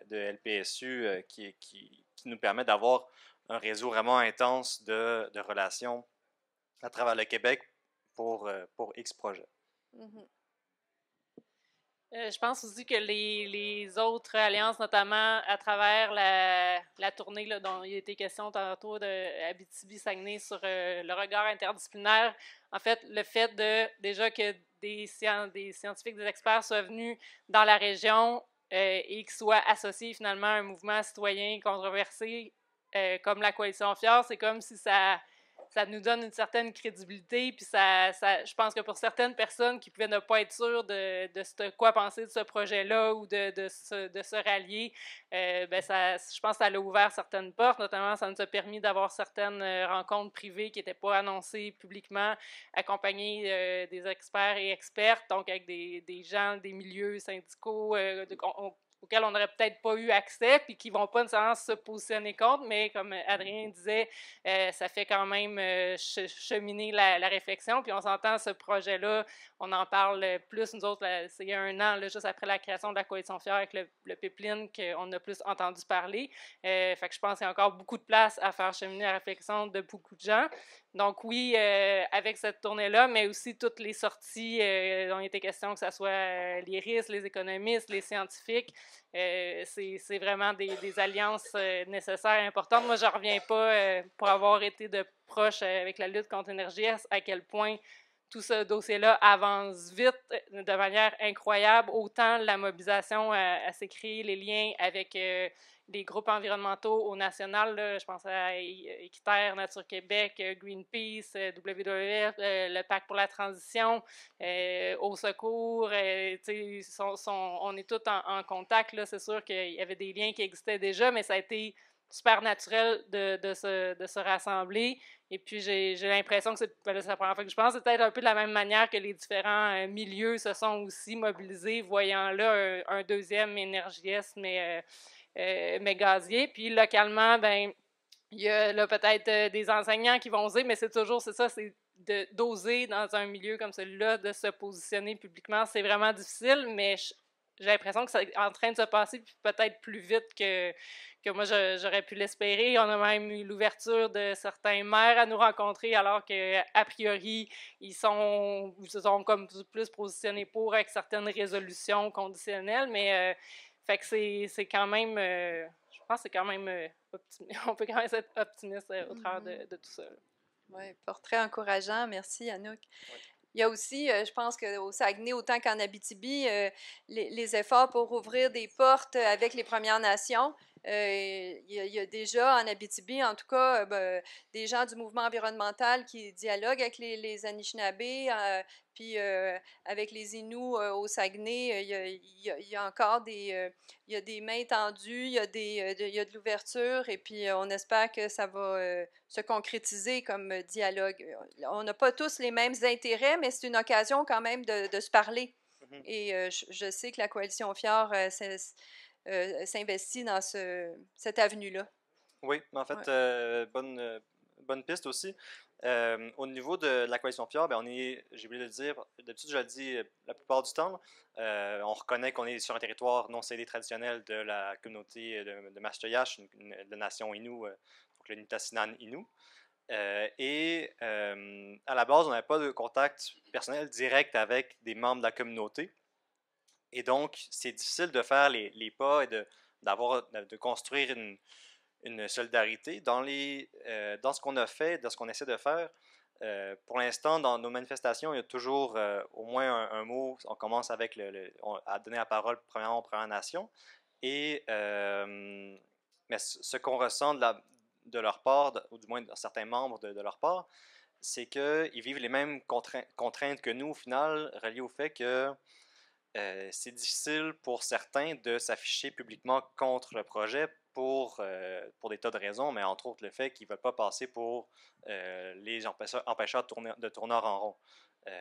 de LPSU qui nous permettent d'avoir un réseau vraiment intense de relations à travers le Québec pour X projets. Mm-hmm. Je pense aussi que les autres alliances, notamment à travers la tournée là, dont il a été question tantôt de Abitibi-Saguenay sur le regard interdisciplinaire, en fait, le fait déjà que des scientifiques, des experts soient venus dans la région et qu'ils soient associés finalement à un mouvement citoyen controversé comme la Coalition Fior, c'est comme si ça nous donne une certaine crédibilité, puis je pense que pour certaines personnes qui pouvaient ne pas être sûres de quoi penser de ce projet-là ou de se rallier, je pense que ça a ouvert certaines portes, notamment ça nous a permis d'avoir certaines rencontres privées qui n'étaient pas annoncées publiquement, accompagnées des experts et expertes, donc avec des gens des milieux syndicaux auxquels on n'aurait peut-être pas eu accès, puis qui ne vont pas nécessairement se positionner contre, mais comme Adrien disait, ça fait quand même cheminer la réflexion, puis on s'entend, ce projet-là, on en parle plus, nous autres, c'est il y a un an, là, juste après la création de la Coalition Fior avec le pipeline, qu'on a plus entendu parler. Fait que je pense qu'il y a encore beaucoup de place à faire cheminer la réflexion de beaucoup de gens. Donc oui, avec cette tournée-là, mais aussi toutes les sorties dont il était question, que ce soit les risques, les économistes, les scientifiques, c'est vraiment des alliances nécessaires et importantes. Moi, je ne reviens pas, pour avoir été de proche avec la lutte contre l'ENRJS, à quel point tout ce dossier-là avance vite de manière incroyable. Autant la mobilisation à s'écrire les liens avec les groupes environnementaux au national, là, je pense à Équiterre, Nature Québec, Greenpeace, WWF, le Pacte pour la transition, Au Secours, on est tous en contact. Là, c'est sûr qu'il y avait des liens qui existaient déjà, mais ça a été super naturel de se rassembler. Et puis, j'ai l'impression que c'est la première fois que je pense, c'est peut-être un peu de la même manière que les différents milieux se sont aussi mobilisés, voyant là un deuxième énergiste, mais gazier. Puis, localement, il y a là peut-être des enseignants qui vont oser, mais c'est ça, c'est d'oser dans un milieu comme celui-là, de se positionner publiquement. C'est vraiment difficile, mais j'ai l'impression que c'est en train de se passer peut-être plus vite que moi j'aurais pu l'espérer. On a même eu l'ouverture de certains maires à nous rencontrer, alors qu'a priori, ils se sont comme plus positionnés pour avec certaines résolutions conditionnelles, mais fait que c'est quand même, je pense que c'est quand même on peut quand même être optimiste au travers de tout ça. Oui, portrait encourageant. Merci, Anouk. Oui. Il y a aussi, je pense qu'au Saguenay, autant qu'en Abitibi, les efforts pour ouvrir des portes avec les Premières Nations. Il y a déjà en Abitibi, en tout cas, des gens du mouvement environnemental qui dialoguent avec les Anishinabés, puis avec les Inuits au Saguenay. Il y a encore il y a des mains tendues, il y a de l'ouverture, et puis on espère que ça va se concrétiser comme dialogue. On n'a pas tous les mêmes intérêts, mais c'est une occasion quand même de se parler. Et je sais que la Coalition Fior s'investit dans cette avenue-là. Oui, mais en fait, Ouais. bonne piste aussi. Au niveau de la coalition Fjord, ben j'ai oublié de le dire, d'habitude je le dis la plupart du temps, on reconnaît qu'on est sur un territoire non cédé traditionnel de la communauté de Mastoyache, de nation Innu, donc le Nitassinan Innu. À la base, on n'avait pas de contact personnel direct avec des membres de la communauté. Et donc, c'est difficile de faire les pas et de construire une solidarité dans ce qu'on a fait, dans ce qu'on essaie de faire. Pour l'instant, dans nos manifestations, il y a toujours au moins un mot. On commence avec à donner la parole premièrement aux Premières Nations. Mais ce qu'on ressent de leur part, ou du moins de certains membres de leur part, c'est qu'ils vivent les mêmes contraintes que nous, au final, reliées au fait que c'est difficile pour certains de s'afficher publiquement contre le projet pour des tas de raisons, mais entre autres le fait qu'ils ne veulent pas passer pour les empêcheurs de tourner en rond.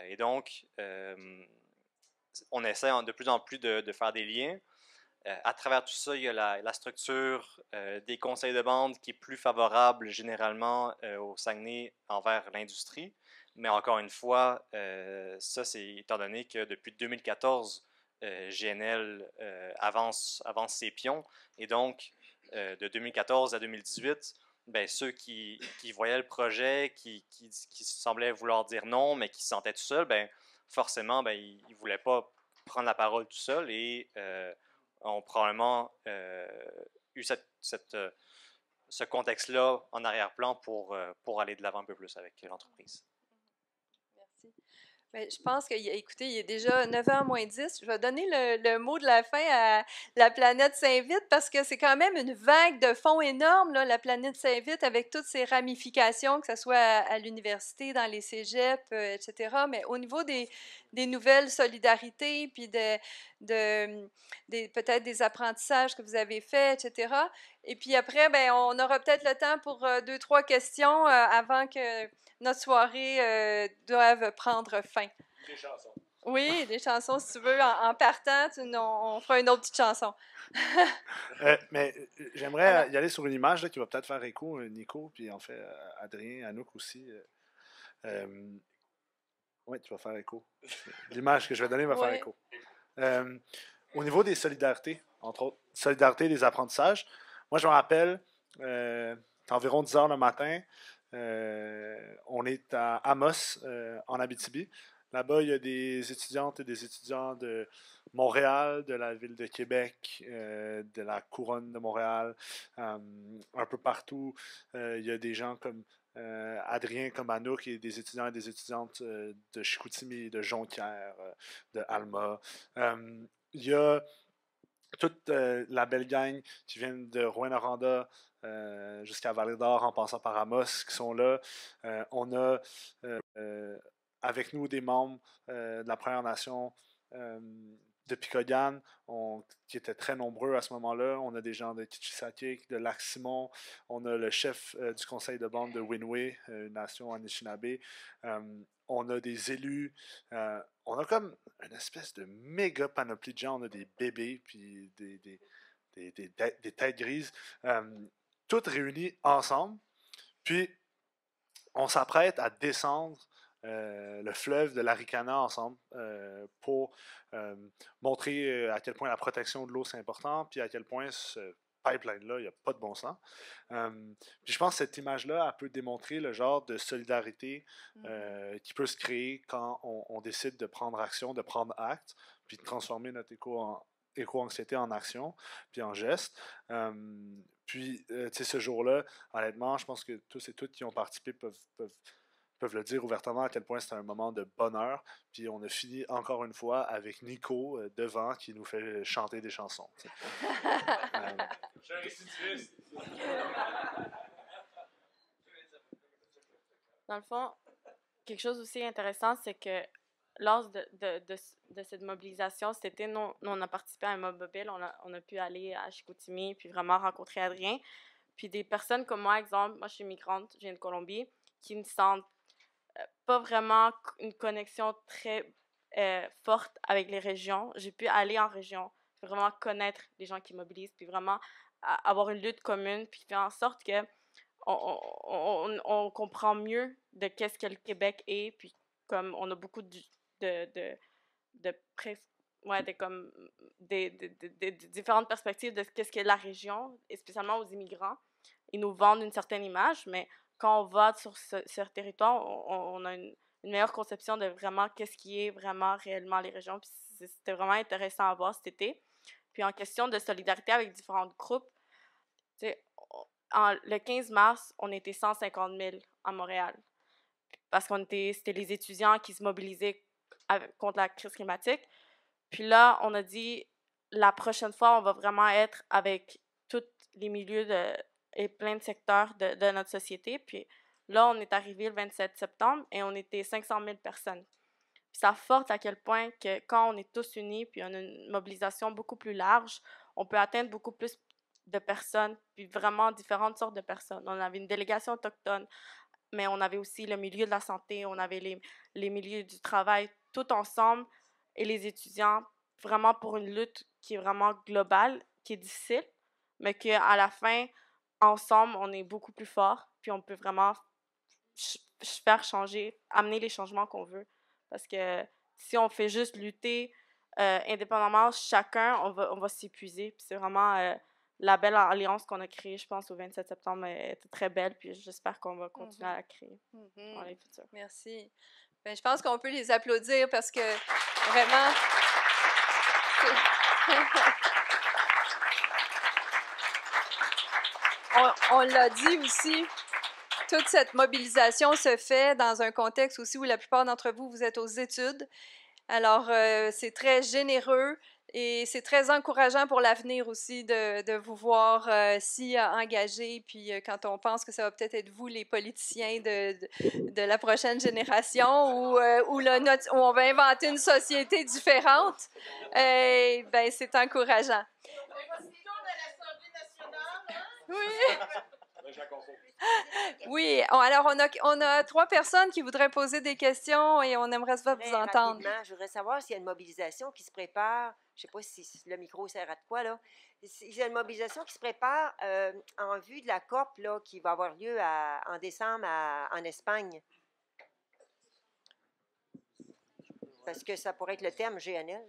Et donc, on essaie de plus en plus de faire des liens. À travers tout ça, il y a la structure des conseils de bande qui est plus favorable généralement au Saguenay envers l'industrie. Mais encore une fois, ça, c'est étant donné que depuis 2014, GNL avance ses pions. Et donc, de 2014 à 2018, ben, ceux qui voyaient le projet, qui semblaient vouloir dire non, mais qui se sentaient tout seuls, ben, forcément, ben, ils ne voulaient pas prendre la parole tout seuls et ont probablement eu ce contexte-là en arrière-plan pour aller de l'avant un peu plus avec l'entreprise. Merci. Bien, je pense écoutez, il est déjà 9h moins 10. Je vais donner le mot de la fin à la planète Saint-Vite parce que c'est quand même une vague de fonds énorme, là, la planète Saint-Vite, avec toutes ses ramifications, que ce soit à l'université, dans les cégeps, etc. Mais au niveau des nouvelles solidarités, puis peut-être des apprentissages que vous avez faits, etc. Et puis après, ben, on aura peut-être le temps pour 2-3 questions avant que notre soirée doive prendre fin. Des chansons. Oui, des chansons, si tu veux. En partant, on fera une autre petite chanson. Mais j'aimerais y aller sur une image là, qui va peut-être faire écho, Nico, puis en fait, Adrien, Anouk aussi. Oui, tu vas faire écho. L'image que je vais donner va faire écho. Au niveau des solidarités, entre autres, solidarité des apprentissages, moi, je me rappelle, environ 10 heures le matin, on est à Amos, en Abitibi. Là-bas, il y a des étudiantes et des étudiants de Montréal, de la ville de Québec, de la couronne de Montréal, un peu partout. Il y a des gens comme Adrien, comme Anouk, et des étudiants et des étudiantes de Chicoutimi, de Jonquière, de Alma. Il y a toute la belle gang qui vient de Rouyn-Noranda jusqu'à Vallée-d'Or en passant par Amos qui sont là. On a avec nous des membres de la Première Nation de Picogan, qui étaient très nombreux à ce moment-là. On a des gens de Kitchisakik, de Lac-Simon. On a le chef du conseil de bande de Winway, une nation Anishinaabe. On a des élus. On a comme une espèce de méga panoplie de gens. On a des bébés, puis des têtes grises, toutes réunies ensemble. Puis, on s'apprête à descendre le fleuve de l'Arikana ensemble pour montrer à quel point la protection de l'eau c'est important, puis à quel point ce pipeline-là, il n'y a pas de bon sens. Puis je pense que cette image-là, elle peut démontrer le genre de solidarité qui peut se créer quand on décide de prendre action, de prendre acte, puis de transformer notre éco-anxiété en action, puis en geste. Puis, tu sais, ce jour-là, honnêtement, je pense que tous et toutes qui ont participé peuvent le dire ouvertement à quel point c'était un moment de bonheur. Puis on a fini encore une fois avec Nico devant qui nous fait chanter des chansons. Je suis un récidiviste. Dans le fond, quelque chose aussi intéressant, c'est que lors de cette mobilisation, cet été, nous, on a participé à un mobile, on a pu aller à Chicoutimi puis vraiment rencontrer Adrien. Puis des personnes comme moi, exemple, moi je suis migrante, je viens de Colombie, qui ne sentent pas vraiment une connexion très forte avec les régions. J'ai pu aller en région, vraiment connaître les gens qui mobilisent, puis vraiment avoir une lutte commune, puis faire en sorte que on comprend mieux de qu'est-ce que le Québec est, puis comme on a beaucoup des différentes perspectives de qu'est-ce que la région, et spécialement aux immigrants. Ils nous vendent une certaine image, mais quand on va sur ce territoire, on a une meilleure conception de vraiment qu'est-ce qui est vraiment réellement les régions. Puis c'était vraiment intéressant à voir cet été. Puis en question de solidarité avec différents groupes, le 15 mars, on était 150 000 à Montréal. Parce c'était les étudiants qui se mobilisaient contre la crise climatique. Puis là, on a dit, la prochaine fois, on va vraiment être avec tous les milieux et plein de secteurs de notre société. Puis là, on est arrivé le 27 septembre et on était 500 000 personnes. Puis ça force à quel point que quand on est tous unis, puis on a une mobilisation beaucoup plus large, on peut atteindre beaucoup plus de personnes, puis vraiment différentes sortes de personnes. On avait une délégation autochtone, mais on avait aussi le milieu de la santé, on avait les milieux du travail, tout ensemble, et les étudiants, vraiment pour une lutte qui est vraiment globale, qui est difficile, mais qu'à la fin, ensemble, on est beaucoup plus fort, puis on peut vraiment faire changer, amener les changements qu'on veut. Parce que si on fait juste lutter indépendamment, chacun, on va s'épuiser. Puis c'est vraiment la belle alliance qu'on a créée, je pense, au 27 septembre, était très belle, puis j'espère qu'on va continuer à la créer dans les futurs. Merci. Ben, je pense qu'on peut les applaudir parce que vraiment... on l'a dit aussi, toute cette mobilisation se fait dans un contexte aussi où la plupart d'entre vous, vous êtes aux études. Alors, c'est très généreux et c'est très encourageant pour l'avenir aussi de vous voir si engagés. Puis quand on pense que ça va peut-être être vous, les politiciens de la prochaine génération, où on va inventer une société différente, ben, c'est encourageant. Oui. Oui, alors on a 3 personnes qui voudraient poser des questions et on aimerait vous entendre. Je voudrais savoir s'il y a une mobilisation qui se prépare. Je ne sais pas si le micro sert à quoi, là. S'il y a une mobilisation qui se prépare en vue de la COP là, qui va avoir lieu en décembre en Espagne. Parce que ça pourrait être le thème GNL.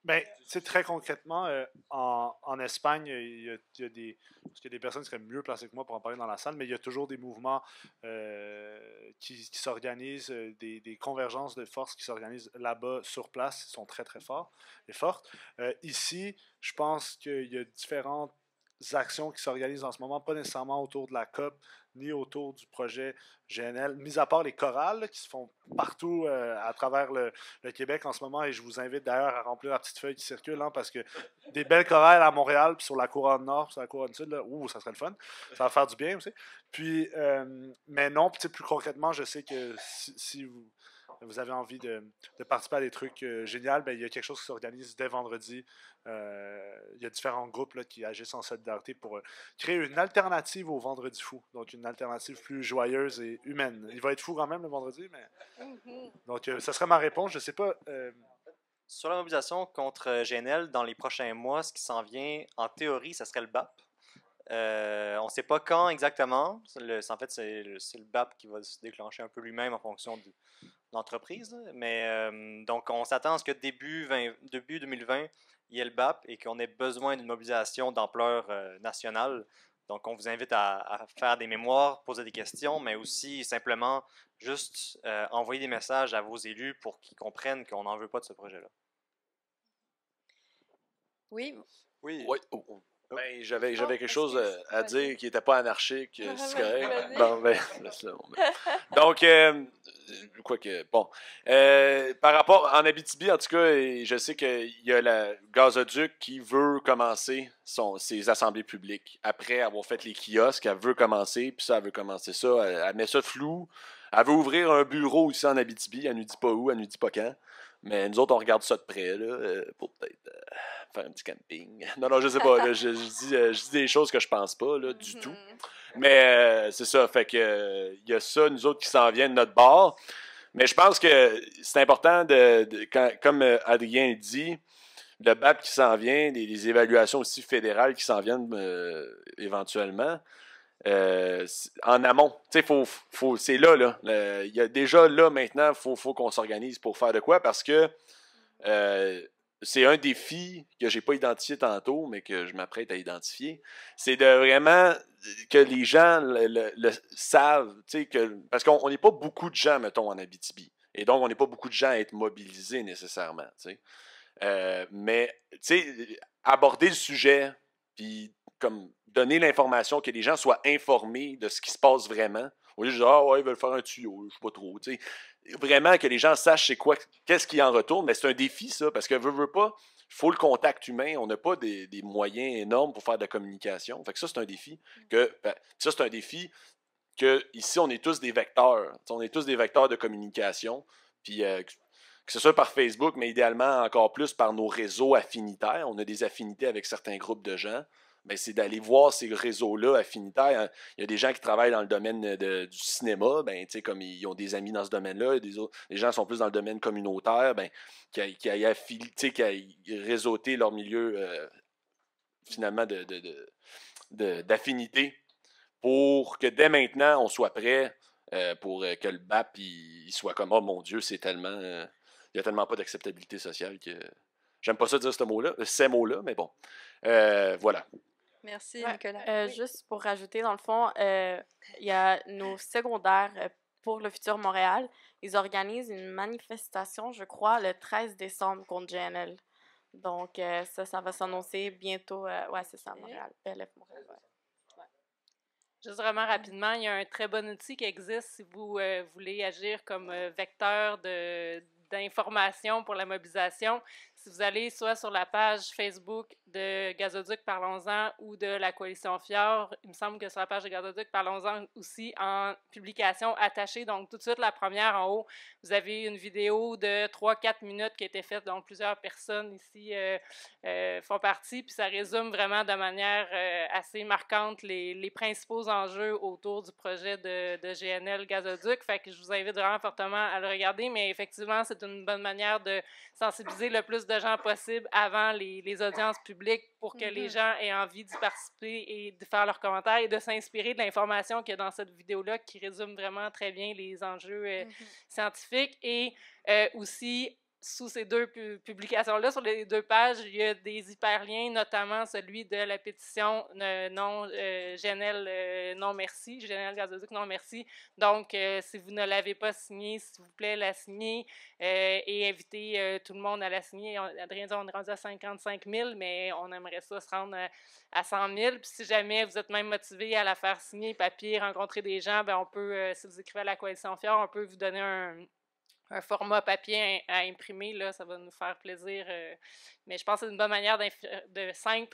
Ben, très concrètement, en Espagne, il y a des personnes qui seraient mieux placées que moi pour en parler dans la salle, mais il y a toujours des mouvements qui s'organisent, des convergences de forces qui s'organisent là-bas sur place, qui sont très, très forts et fortes. Ici, je pense qu'il y a différentes actions qui s'organisent en ce moment, pas nécessairement autour de la COP, ni autour du projet GNL, mis à part les chorales là, qui se font partout à travers le Québec en ce moment, et je vous invite d'ailleurs à remplir la petite feuille qui circule, hein, parce que des belles chorales à Montréal, puis sur la couronne nord, puis sur la couronne sud, là, ça serait le fun, ça va faire du bien aussi. Puis, mais non, plus concrètement, je sais que si vous avez envie de participer à des trucs géniaux, ben, il y a quelque chose qui s'organise dès vendredi. Il y a différents groupes là, qui agissent en solidarité pour créer une alternative au Vendredi fou. Donc, une alternative plus joyeuse et humaine. Il va être fou quand même le vendredi, mais... Donc, ça serait ma réponse. Je sais pas... Sur la mobilisation contre GNL, dans les prochains mois, ce qui s'en vient, en théorie, ça serait le BAP. On ne sait pas quand exactement. En fait, c'est le BAP qui va se déclencher un peu lui-même en fonction de l'entreprise. Mais donc, on s'attend à ce que début 2020, il y ait le BAP et qu'on ait besoin d'une mobilisation d'ampleur nationale. Donc, on vous invite à faire des mémoires, poser des questions, mais aussi simplement juste envoyer des messages à vos élus pour qu'ils comprennent qu'on n'en veut pas de ce projet-là. Oui. Oui. Ben, j'avais quelque chose à dire qui n'était pas anarchique, c'est correct. Bon, ben, donc, bon. Par rapport, en Abitibi, en tout cas, je sais qu'il y a la Gazoduc qui veut commencer ses assemblées publiques. Après avoir fait les kiosques, elle veut commencer, puis ça, elle veut commencer ça. Elle met ça flou. Elle veut ouvrir un bureau ici en Abitibi. Elle ne nous dit pas où, elle ne nous dit pas quand. Mais nous autres, on regarde ça de près, là, pour peut-être faire un petit camping. Non, je sais pas. Là, je dis des choses que je pense pas, là, du tout. Mais c'est ça. Fait que il y a ça, nous autres, qui s'en viennent de notre bord. Mais je pense que c'est important, comme Adrien dit, le BAP qui s'en vient, les évaluations aussi fédérales qui s'en viennent éventuellement. En amont, tu sais, c'est là. Il y a déjà là maintenant, faut qu'on s'organise pour faire de quoi parce que c'est un défi que j'ai pas identifié tantôt, mais que je m'apprête à identifier. C'est de vraiment que les gens le savent, tu sais, parce qu'on n'est pas beaucoup de gens, mettons, en Abitibi. Et donc, on n'est pas beaucoup de gens à être mobilisés nécessairement, tu sais. Mais, tu sais, aborder le sujet, puis comme donner l'information, que les gens soient informés de ce qui se passe vraiment. Au lieu de dire, ah ouais, ils veulent faire un tuyau, je sais pas trop, tu sais. Vraiment que les gens sachent c'est quoi, qu'est-ce qui en retourne, mais c'est un défi, ça, parce que veut pas, il faut le contact humain, on n'a pas des moyens énormes pour faire de la communication. Fait que ça, c'est un défi. Ça, c'est un défi que ici, on est tous des vecteurs. T'sais, on est tous des vecteurs de communication. Puis que ce soit par Facebook, mais idéalement encore plus par nos réseaux affinitaires. On a des affinités avec certains groupes de gens. Ben, c'est d'aller voir ces réseaux-là affinitaires. Il y a des gens qui travaillent dans le domaine du cinéma, ben, comme ils ont des amis dans ce domaine-là, les gens sont plus dans le domaine communautaire, ben, qui aillent réseauter leur milieu finalement d'affinité pour que dès maintenant, on soit prêt pour que le BAP il soit comme « Oh mon Dieu, c'est tellement... il n'y a tellement pas d'acceptabilité sociale que... » J'aime pas ça dire ces mots-là, mais bon. Voilà. Merci, Ouais, Nicolas. Oui. juste pour rajouter, dans le fond, il y a nos secondaires pour le futur Montréal. Ils organisent une manifestation, je crois, le 13 décembre contre GNL. Donc, ça va s'annoncer bientôt. Ouais, c'est ça, Montréal. PLF Montréal. Ouais. Juste vraiment rapidement, il y a un très bon outil qui existe si vous voulez agir comme vecteur d'information pour la mobilisation. Si vous allez soit sur la page Facebook de Gazoduc Parlons-en ou de la Coalition Fjord, il me semble que sur la page de Gazoduc Parlons-en aussi en publication attachée. Donc, tout de suite, la première en haut, vous avez une vidéo de 3-4 minutes qui a été faite, dont plusieurs personnes ici font partie. Puis ça résume vraiment de manière assez marquante les principaux enjeux autour du projet de GNL Gazoduc. Fait que je vous invite vraiment fortement à le regarder. Mais effectivement, c'est une bonne manière de sensibiliser le plus de gens possible avant les audiences publiques pour que les gens aient envie d'y participer et de faire leurs commentaires et de s'inspirer de l'information qu'il y a dans cette vidéo-là qui résume vraiment très bien les enjeux scientifiques. Et aussi, sous ces deux publications-là, sur les deux pages, il y a des hyperliens, notamment celui de la pétition GNL non merci, GNL Gazoduc non merci. Donc, si vous ne l'avez pas signé, s'il vous plaît, la signer et invitez tout le monde à la signer. Adrien dit on est rendu à 55 000, mais on aimerait ça se rendre à 100 000. Puis si jamais vous êtes même motivé à la faire signer, papier, rencontrer des gens, ben on peut, si vous écrivez à la Coalition Fjord, on peut vous donner un format papier à imprimer, là, ça va nous faire plaisir. Mais je pense que c'est une bonne manière d'informer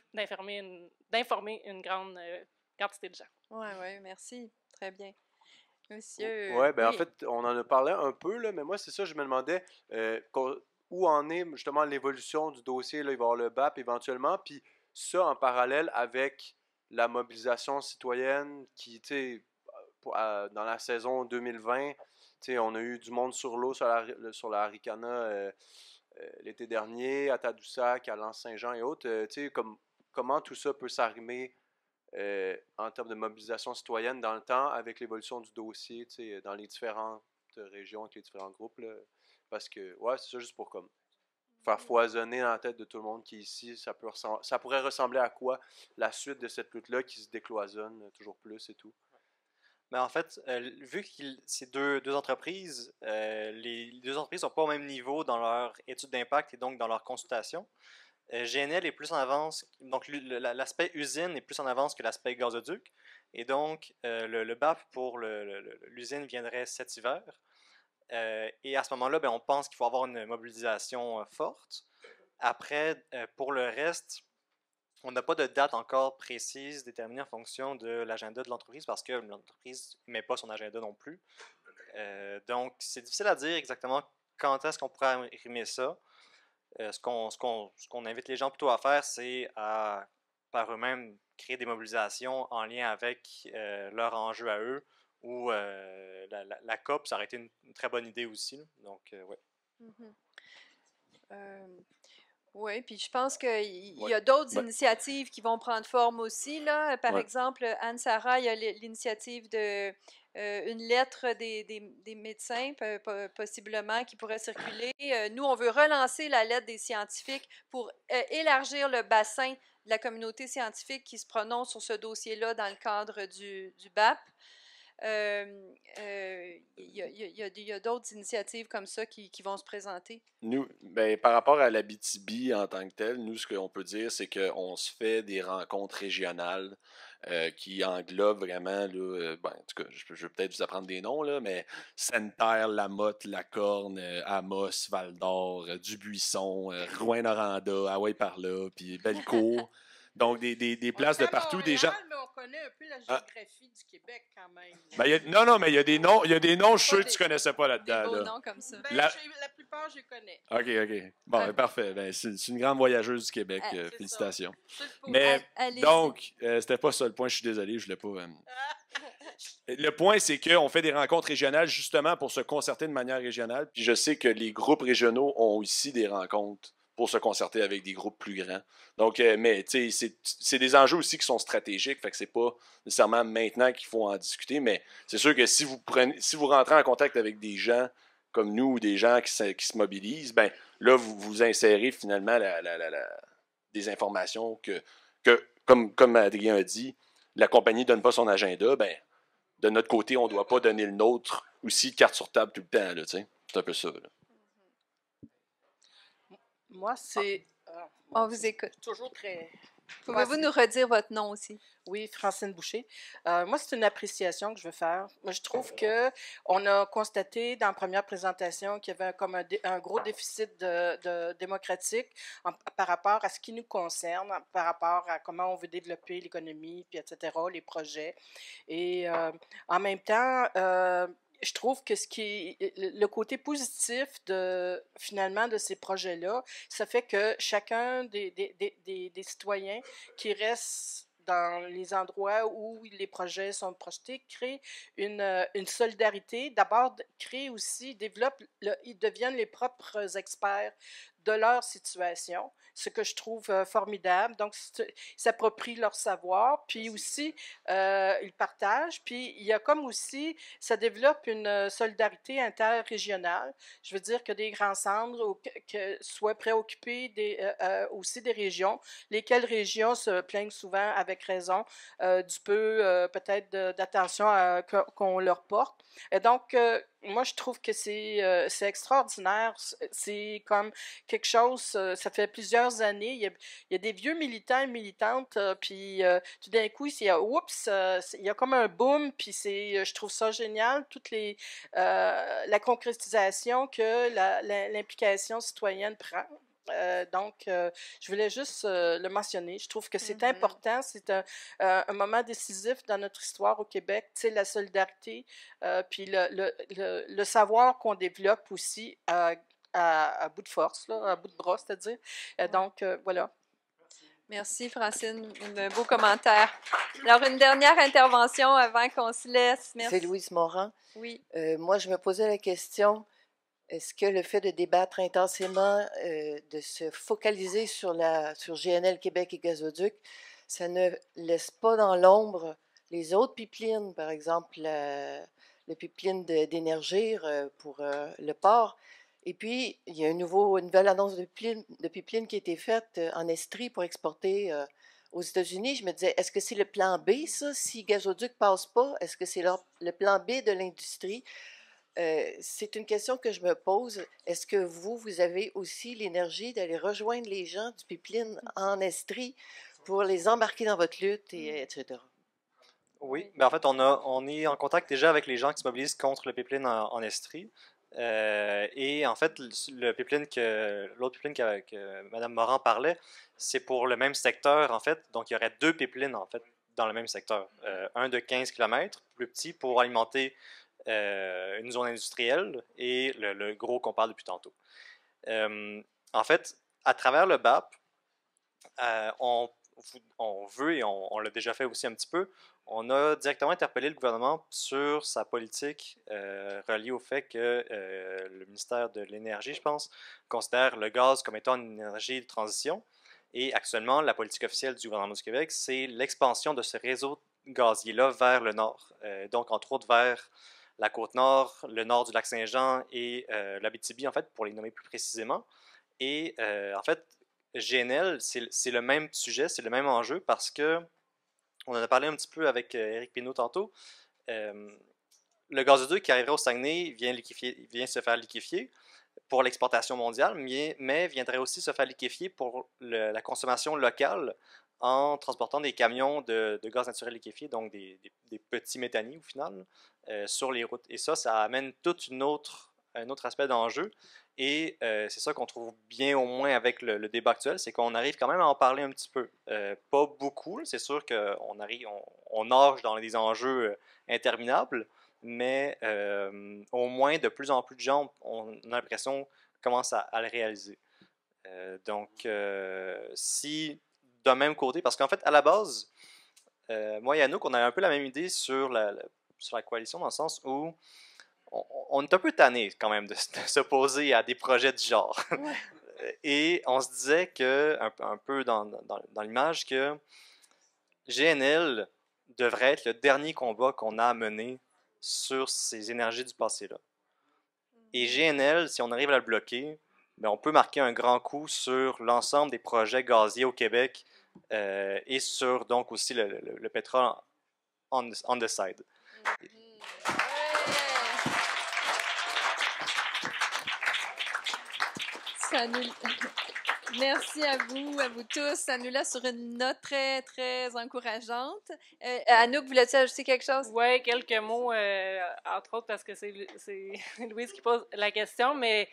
une grande quantité de gens. Oui, merci. Très bien. Monsieur. Oui, ben en oui. fait, on en a parlé un peu, là, mais moi, c'est ça, je me demandais où en est justement l'évolution du dossier. Là, il va y avoir le BAP éventuellement, puis ça en parallèle avec la mobilisation citoyenne qui, tu sais, dans la saison 2020, on a eu du monde sur l'eau sur la Aricana l'été dernier, à Tadoussac, à L'Anse-Saint-Jean et autres. Comment tout ça peut s'arrimer en termes de mobilisation citoyenne dans le temps avec l'évolution du dossier dans les différentes régions, avec les différents groupes. Là, parce que, ouais, c'est ça juste pour comme faire foisonner dans la tête de tout le monde qui est ici. Ça pourrait ressembler à quoi la suite de cette lutte-là qui se décloisonne toujours plus et tout. Mais en fait, vu que ces deux entreprises, les deux entreprises ne sont pas au même niveau dans leur étude d'impact et donc dans leur consultation, GNL est plus en avance, donc l'aspect usine est plus en avance que l'aspect gazoduc. Et donc, le BAP pour l'usine viendrait cet hiver. Et à ce moment-là, ben, on pense qu'il faut avoir une mobilisation forte. Après, pour le reste, on n'a pas de date encore précise déterminée en fonction de l'agenda de l'entreprise parce que l'entreprise ne met pas son agenda non plus. Donc, c'est difficile à dire exactement quand est-ce qu'on pourrait arrimer ça. Ce qu'on invite les gens plutôt à faire, c'est à, par eux-mêmes, créer des mobilisations en lien avec leur enjeu à eux ou la COP, ça aurait été une très bonne idée aussi. Là. Donc, ouais. Oui, puis je pense qu'il y Ouais. a d'autres Ouais. initiatives qui vont prendre forme aussi, là. Par Ouais. exemple, Anne-Sara, il y a l'initiative de une lettre des médecins, possiblement, qui pourrait circuler. Nous, on veut relancer la lettre des scientifiques pour élargir le bassin de la communauté scientifique qui se prononce sur ce dossier-là dans le cadre du BAP. Il y a d'autres initiatives comme ça qui vont se présenter. Nous, ben, par rapport à l'Abitibi en tant que tel, nous, ce qu'on peut dire, c'est qu'on se fait des rencontres régionales qui englobent vraiment, là, ben, en tout cas, je vais peut-être vous apprendre des noms, là, mais Sainte-Terre, Lamotte, Lacorne, Amos, Val-d'Or, Dubuisson, Rouyn-Noranda, Hawaï par là, puis Bellecour. Donc, des places de partout, des gens. Mais on connaît un peu la Ah. géographie du Québec quand même. Ben, non, mais il y a des noms, je suis sûr que Pas tu connaissais pas Des là-dedans. beaux Là. noms comme ça. Ben, La- la plupart, je les connais. OK. Bon, ben, parfait. Ben, c'est une grande voyageuse du Québec. Ah, c'est Félicitations. C'est le Mais, Allez-y. donc, c'était pas ça le point. Je suis désolé, je voulais pas... Le point, c'est qu'on fait des rencontres régionales justement pour se concerter de manière régionale. Puis je sais que les groupes régionaux ont aussi des rencontres pour se concerter avec des groupes plus grands. Donc, mais tu sais, c'est des enjeux aussi qui sont stratégiques. Fait que c'est pas nécessairement maintenant qu'il faut en discuter, mais c'est sûr que si vous rentrez en contact avec des gens comme nous ou des gens qui se mobilisent, ben là, vous insérez finalement des informations que comme Adrien a dit, la compagnie ne donne pas son agenda, ben de notre côté, on ne doit pas donner le nôtre aussi de carte sur table tout le temps. Là, c'est un peu ça. Là. Moi, c'est. On vous écoute. Toujours très. Pouvez-vous nous redire votre nom aussi? Oui, Francine Boucher. Moi, c'est une appréciation que je veux faire. Moi, je trouve que on a constaté dans la première présentation qu'il y avait comme un gros déficit démocratique par rapport à ce qui nous concerne, par rapport à comment on veut développer l'économie, puis etc., les projets. Et en même temps, je trouve que le côté positif finalement de ces projets-là, ça fait que chacun des citoyens qui restent dans les endroits où les projets sont projetés, crée une solidarité. D'abord, crée aussi, ils deviennent les propres experts de leur situation, ce que je trouve formidable. Donc, ils s'approprient leur savoir, puis aussi, ils partagent. Puis, il y a comme aussi, ça développe une solidarité interrégionale. Je veux dire que des grands centres que soient préoccupés aussi des régions, lesquelles régions se plaignent souvent, avec raison, du peu peut-être d'attention qu'on leur porte. Et donc, moi, je trouve que c'est extraordinaire. C'est comme quelque chose, ça fait plusieurs années, il y a des vieux militants et militantes, puis tout d'un coup, il y a comme un boom, puis je trouve ça génial, la concrétisation que l'implication citoyenne prend. Donc, je voulais juste le mentionner. Je trouve que c'est important, c'est un moment décisif dans notre histoire au Québec, tu sais, la solidarité, puis le savoir qu'on développe aussi à bout de force, là, à bout de bras, c'est-à-dire. Donc, voilà. Merci, Francine. Un beau commentaire. Alors, une dernière intervention avant qu'on se laisse. Merci. C'est Louise Morin. Oui. Moi, je me posais la question, est-ce que le fait de débattre intensément, de se focaliser sur GNL Québec et Gazoduc, ça ne laisse pas dans l'ombre les autres pipelines, par exemple le pipeline d'Énergir pour le port. Et puis, il y a une nouvelle annonce de pipeline qui a été faite en Estrie pour exporter aux États-Unis. Je me disais, est-ce que c'est le plan B, ça, si Gazoduc ne passe pas? Est-ce que c'est le plan B de l'industrie? C'est une question que je me pose. Est-ce que vous avez aussi l'énergie d'aller rejoindre les gens du pipeline en Estrie pour les embarquer dans votre lutte, etc.? Oui, mais en fait, on est en contact déjà avec les gens qui se mobilisent contre le pipeline en Estrie. Et en fait, l'autre pipeline que Mme Morin parlait, c'est pour le même secteur, en fait. Donc, il y aurait deux pipelines, en fait, dans le même secteur. Un de 15 km, plus petit, pour alimenter une zone industrielle, et le gros qu'on parle depuis tantôt. En fait, à travers le BAP, on veut, et on l'a déjà fait aussi un petit peu, on a directement interpellé le gouvernement sur sa politique reliée au fait que le ministère de l'Énergie, je pense, considère le gaz comme étant une énergie de transition. Et actuellement, la politique officielle du gouvernement du Québec, c'est l'expansion de ce réseau gazier-là vers le nord. Donc, entre autres, vers la Côte-Nord, le nord du lac Saint-Jean et l'Abitibi, en fait, pour les nommer plus précisément. Et en fait, GNL, c'est le même sujet, c'est le même enjeu parce que, on en a parlé un petit peu avec Éric Pinault tantôt, le gazoduc qui arriverait au Saguenay vient se faire liquéfier pour l'exportation mondiale, mais viendrait aussi se faire liquéfier pour la consommation locale en transportant des camions de gaz naturel liquéfié, donc des petits méthaniers au final, sur les routes. Et ça amène un autre aspect d'enjeu. Et c'est ça qu'on trouve bien au moins avec le débat actuel, c'est qu'on arrive quand même à en parler un petit peu. Pas beaucoup, c'est sûr qu'on nage dans des enjeux interminables, mais au moins de plus en plus de gens, on a l'impression, commencent à le réaliser. Donc, si d'un même côté, parce qu'en fait, à la base, moi et Anouk, on a un peu la même idée sur la coalition, dans le sens où on est un peu tanné quand même de s'opposer à des projets du genre. Ouais. Et on se disait que, un peu dans l'image, que GNL devrait être le dernier combat qu'on a à mener sur ces énergies du passé-là. Et GNL, si on arrive à le bloquer, bien, on peut marquer un grand coup sur l'ensemble des projets gaziers au Québec et sur donc aussi le pétrole on the side. Merci à vous tous. Ça nous laisse sur une note très, très encourageante. Anouk, voulais-tu ajouter quelque chose? Oui, quelques mots, entre autres, parce que c'est Louise qui pose la question, mais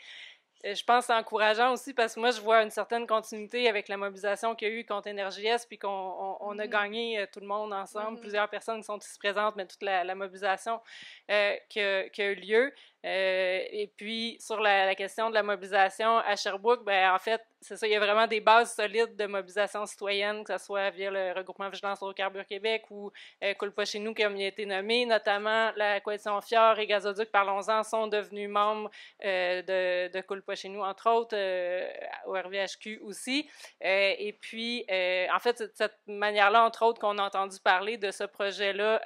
je pense que c'est encourageant aussi parce que moi, je vois une certaine continuité avec la mobilisation qu'il y a eu contre NRJS, puis qu'on a gagné tout le monde ensemble, plusieurs personnes qui sont ici présentes, mais toute la mobilisation qui a eu lieu. Et puis, sur la question de la mobilisation à Sherbrooke, ben, en fait, c'est ça, il y a vraiment des bases solides de mobilisation citoyenne, que ce soit via le regroupement Vigilance Hydrocarbures Québec ou Coule pas chez nous, comme il a été nommé. Notamment, la coalition Fjord et Gazoduc, parlons-en, sont devenus membres de Coule pas chez nous, entre autres, au RVHQ aussi. Et puis, en fait, c'est de cette manière-là, entre autres, qu'on a entendu parler de ce projet-là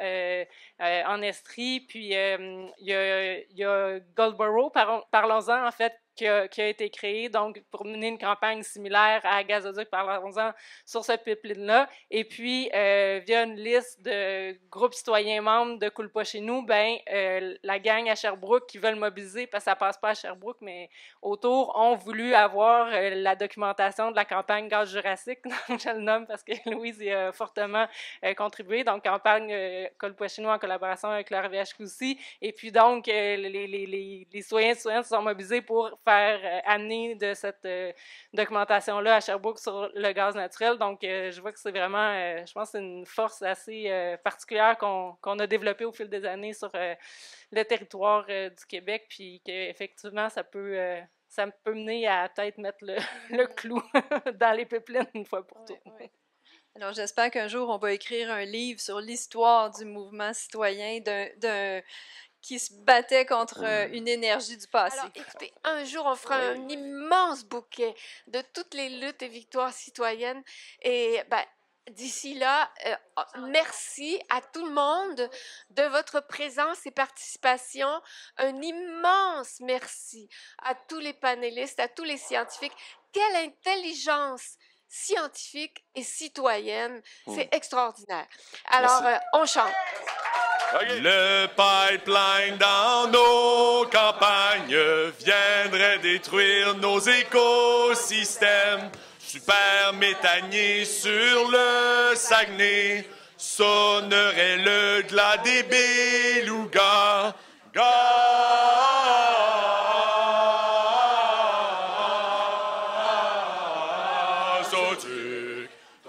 en Estrie. Puis, il y a Goldboro, parlons-en, en fait, qui a été créé donc pour mener une campagne similaire à Gazoduc, parlons-en, sur ce pipeline-là. Et puis, via une liste de groupes citoyens membres de Coule pas chez nous, ben, la gang à Sherbrooke qui veulent mobiliser, parce que ça passe pas à Sherbrooke, mais autour, ont voulu avoir la documentation de la campagne Gaz Jurassique, je le nomme parce que Louise y a fortement contribué, donc campagne Coule pas chez nous en collaboration avec le RVHQ aussi. Et puis donc, les citoyens et citoyennes se sont mobilisés pour faire amener de cette documentation-là à Sherbrooke sur le gaz naturel. Donc, je vois que c'est vraiment, je pense que c'est une force assez particulière qu'on a développée au fil des années sur le territoire du Québec, puis qu'effectivement, ça peut mener à peut-être mettre le clou dans les pipelines une fois pour toutes. Ouais. Alors, j'espère qu'un jour, on va écrire un livre sur l'histoire du mouvement citoyen qui se battait contre une énergie du passé. Alors, écoutez, un jour, on fera un immense bouquet de toutes les luttes et victoires citoyennes. Et d'ici là, merci à tout le monde de votre présence et participation. Un immense merci à tous les panélistes, à tous les scientifiques. Quelle intelligence scientifique et citoyenne. C'est extraordinaire. Alors, on chante. Okay. Le pipeline dans nos campagnes viendrait détruire nos écosystèmes. Super méthanier sur le Saguenay sonnerait le glas des belugas. Gazoduc,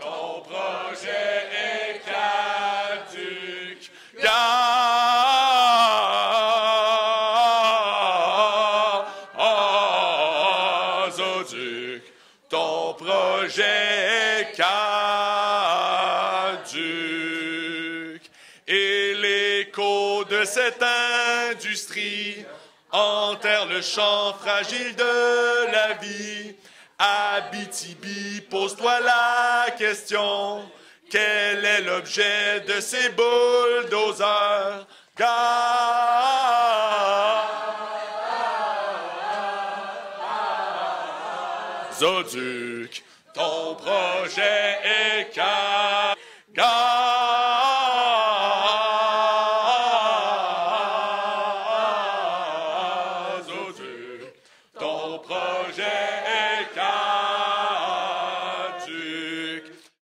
ton projet est caduc. Gazoduc, ton projet est caduc. de cette industrie enterre le champ fragile de la vie. Abitibi, pose-toi la question, quel est l'objet de ces bulldozers? Gazoduc, ton projet est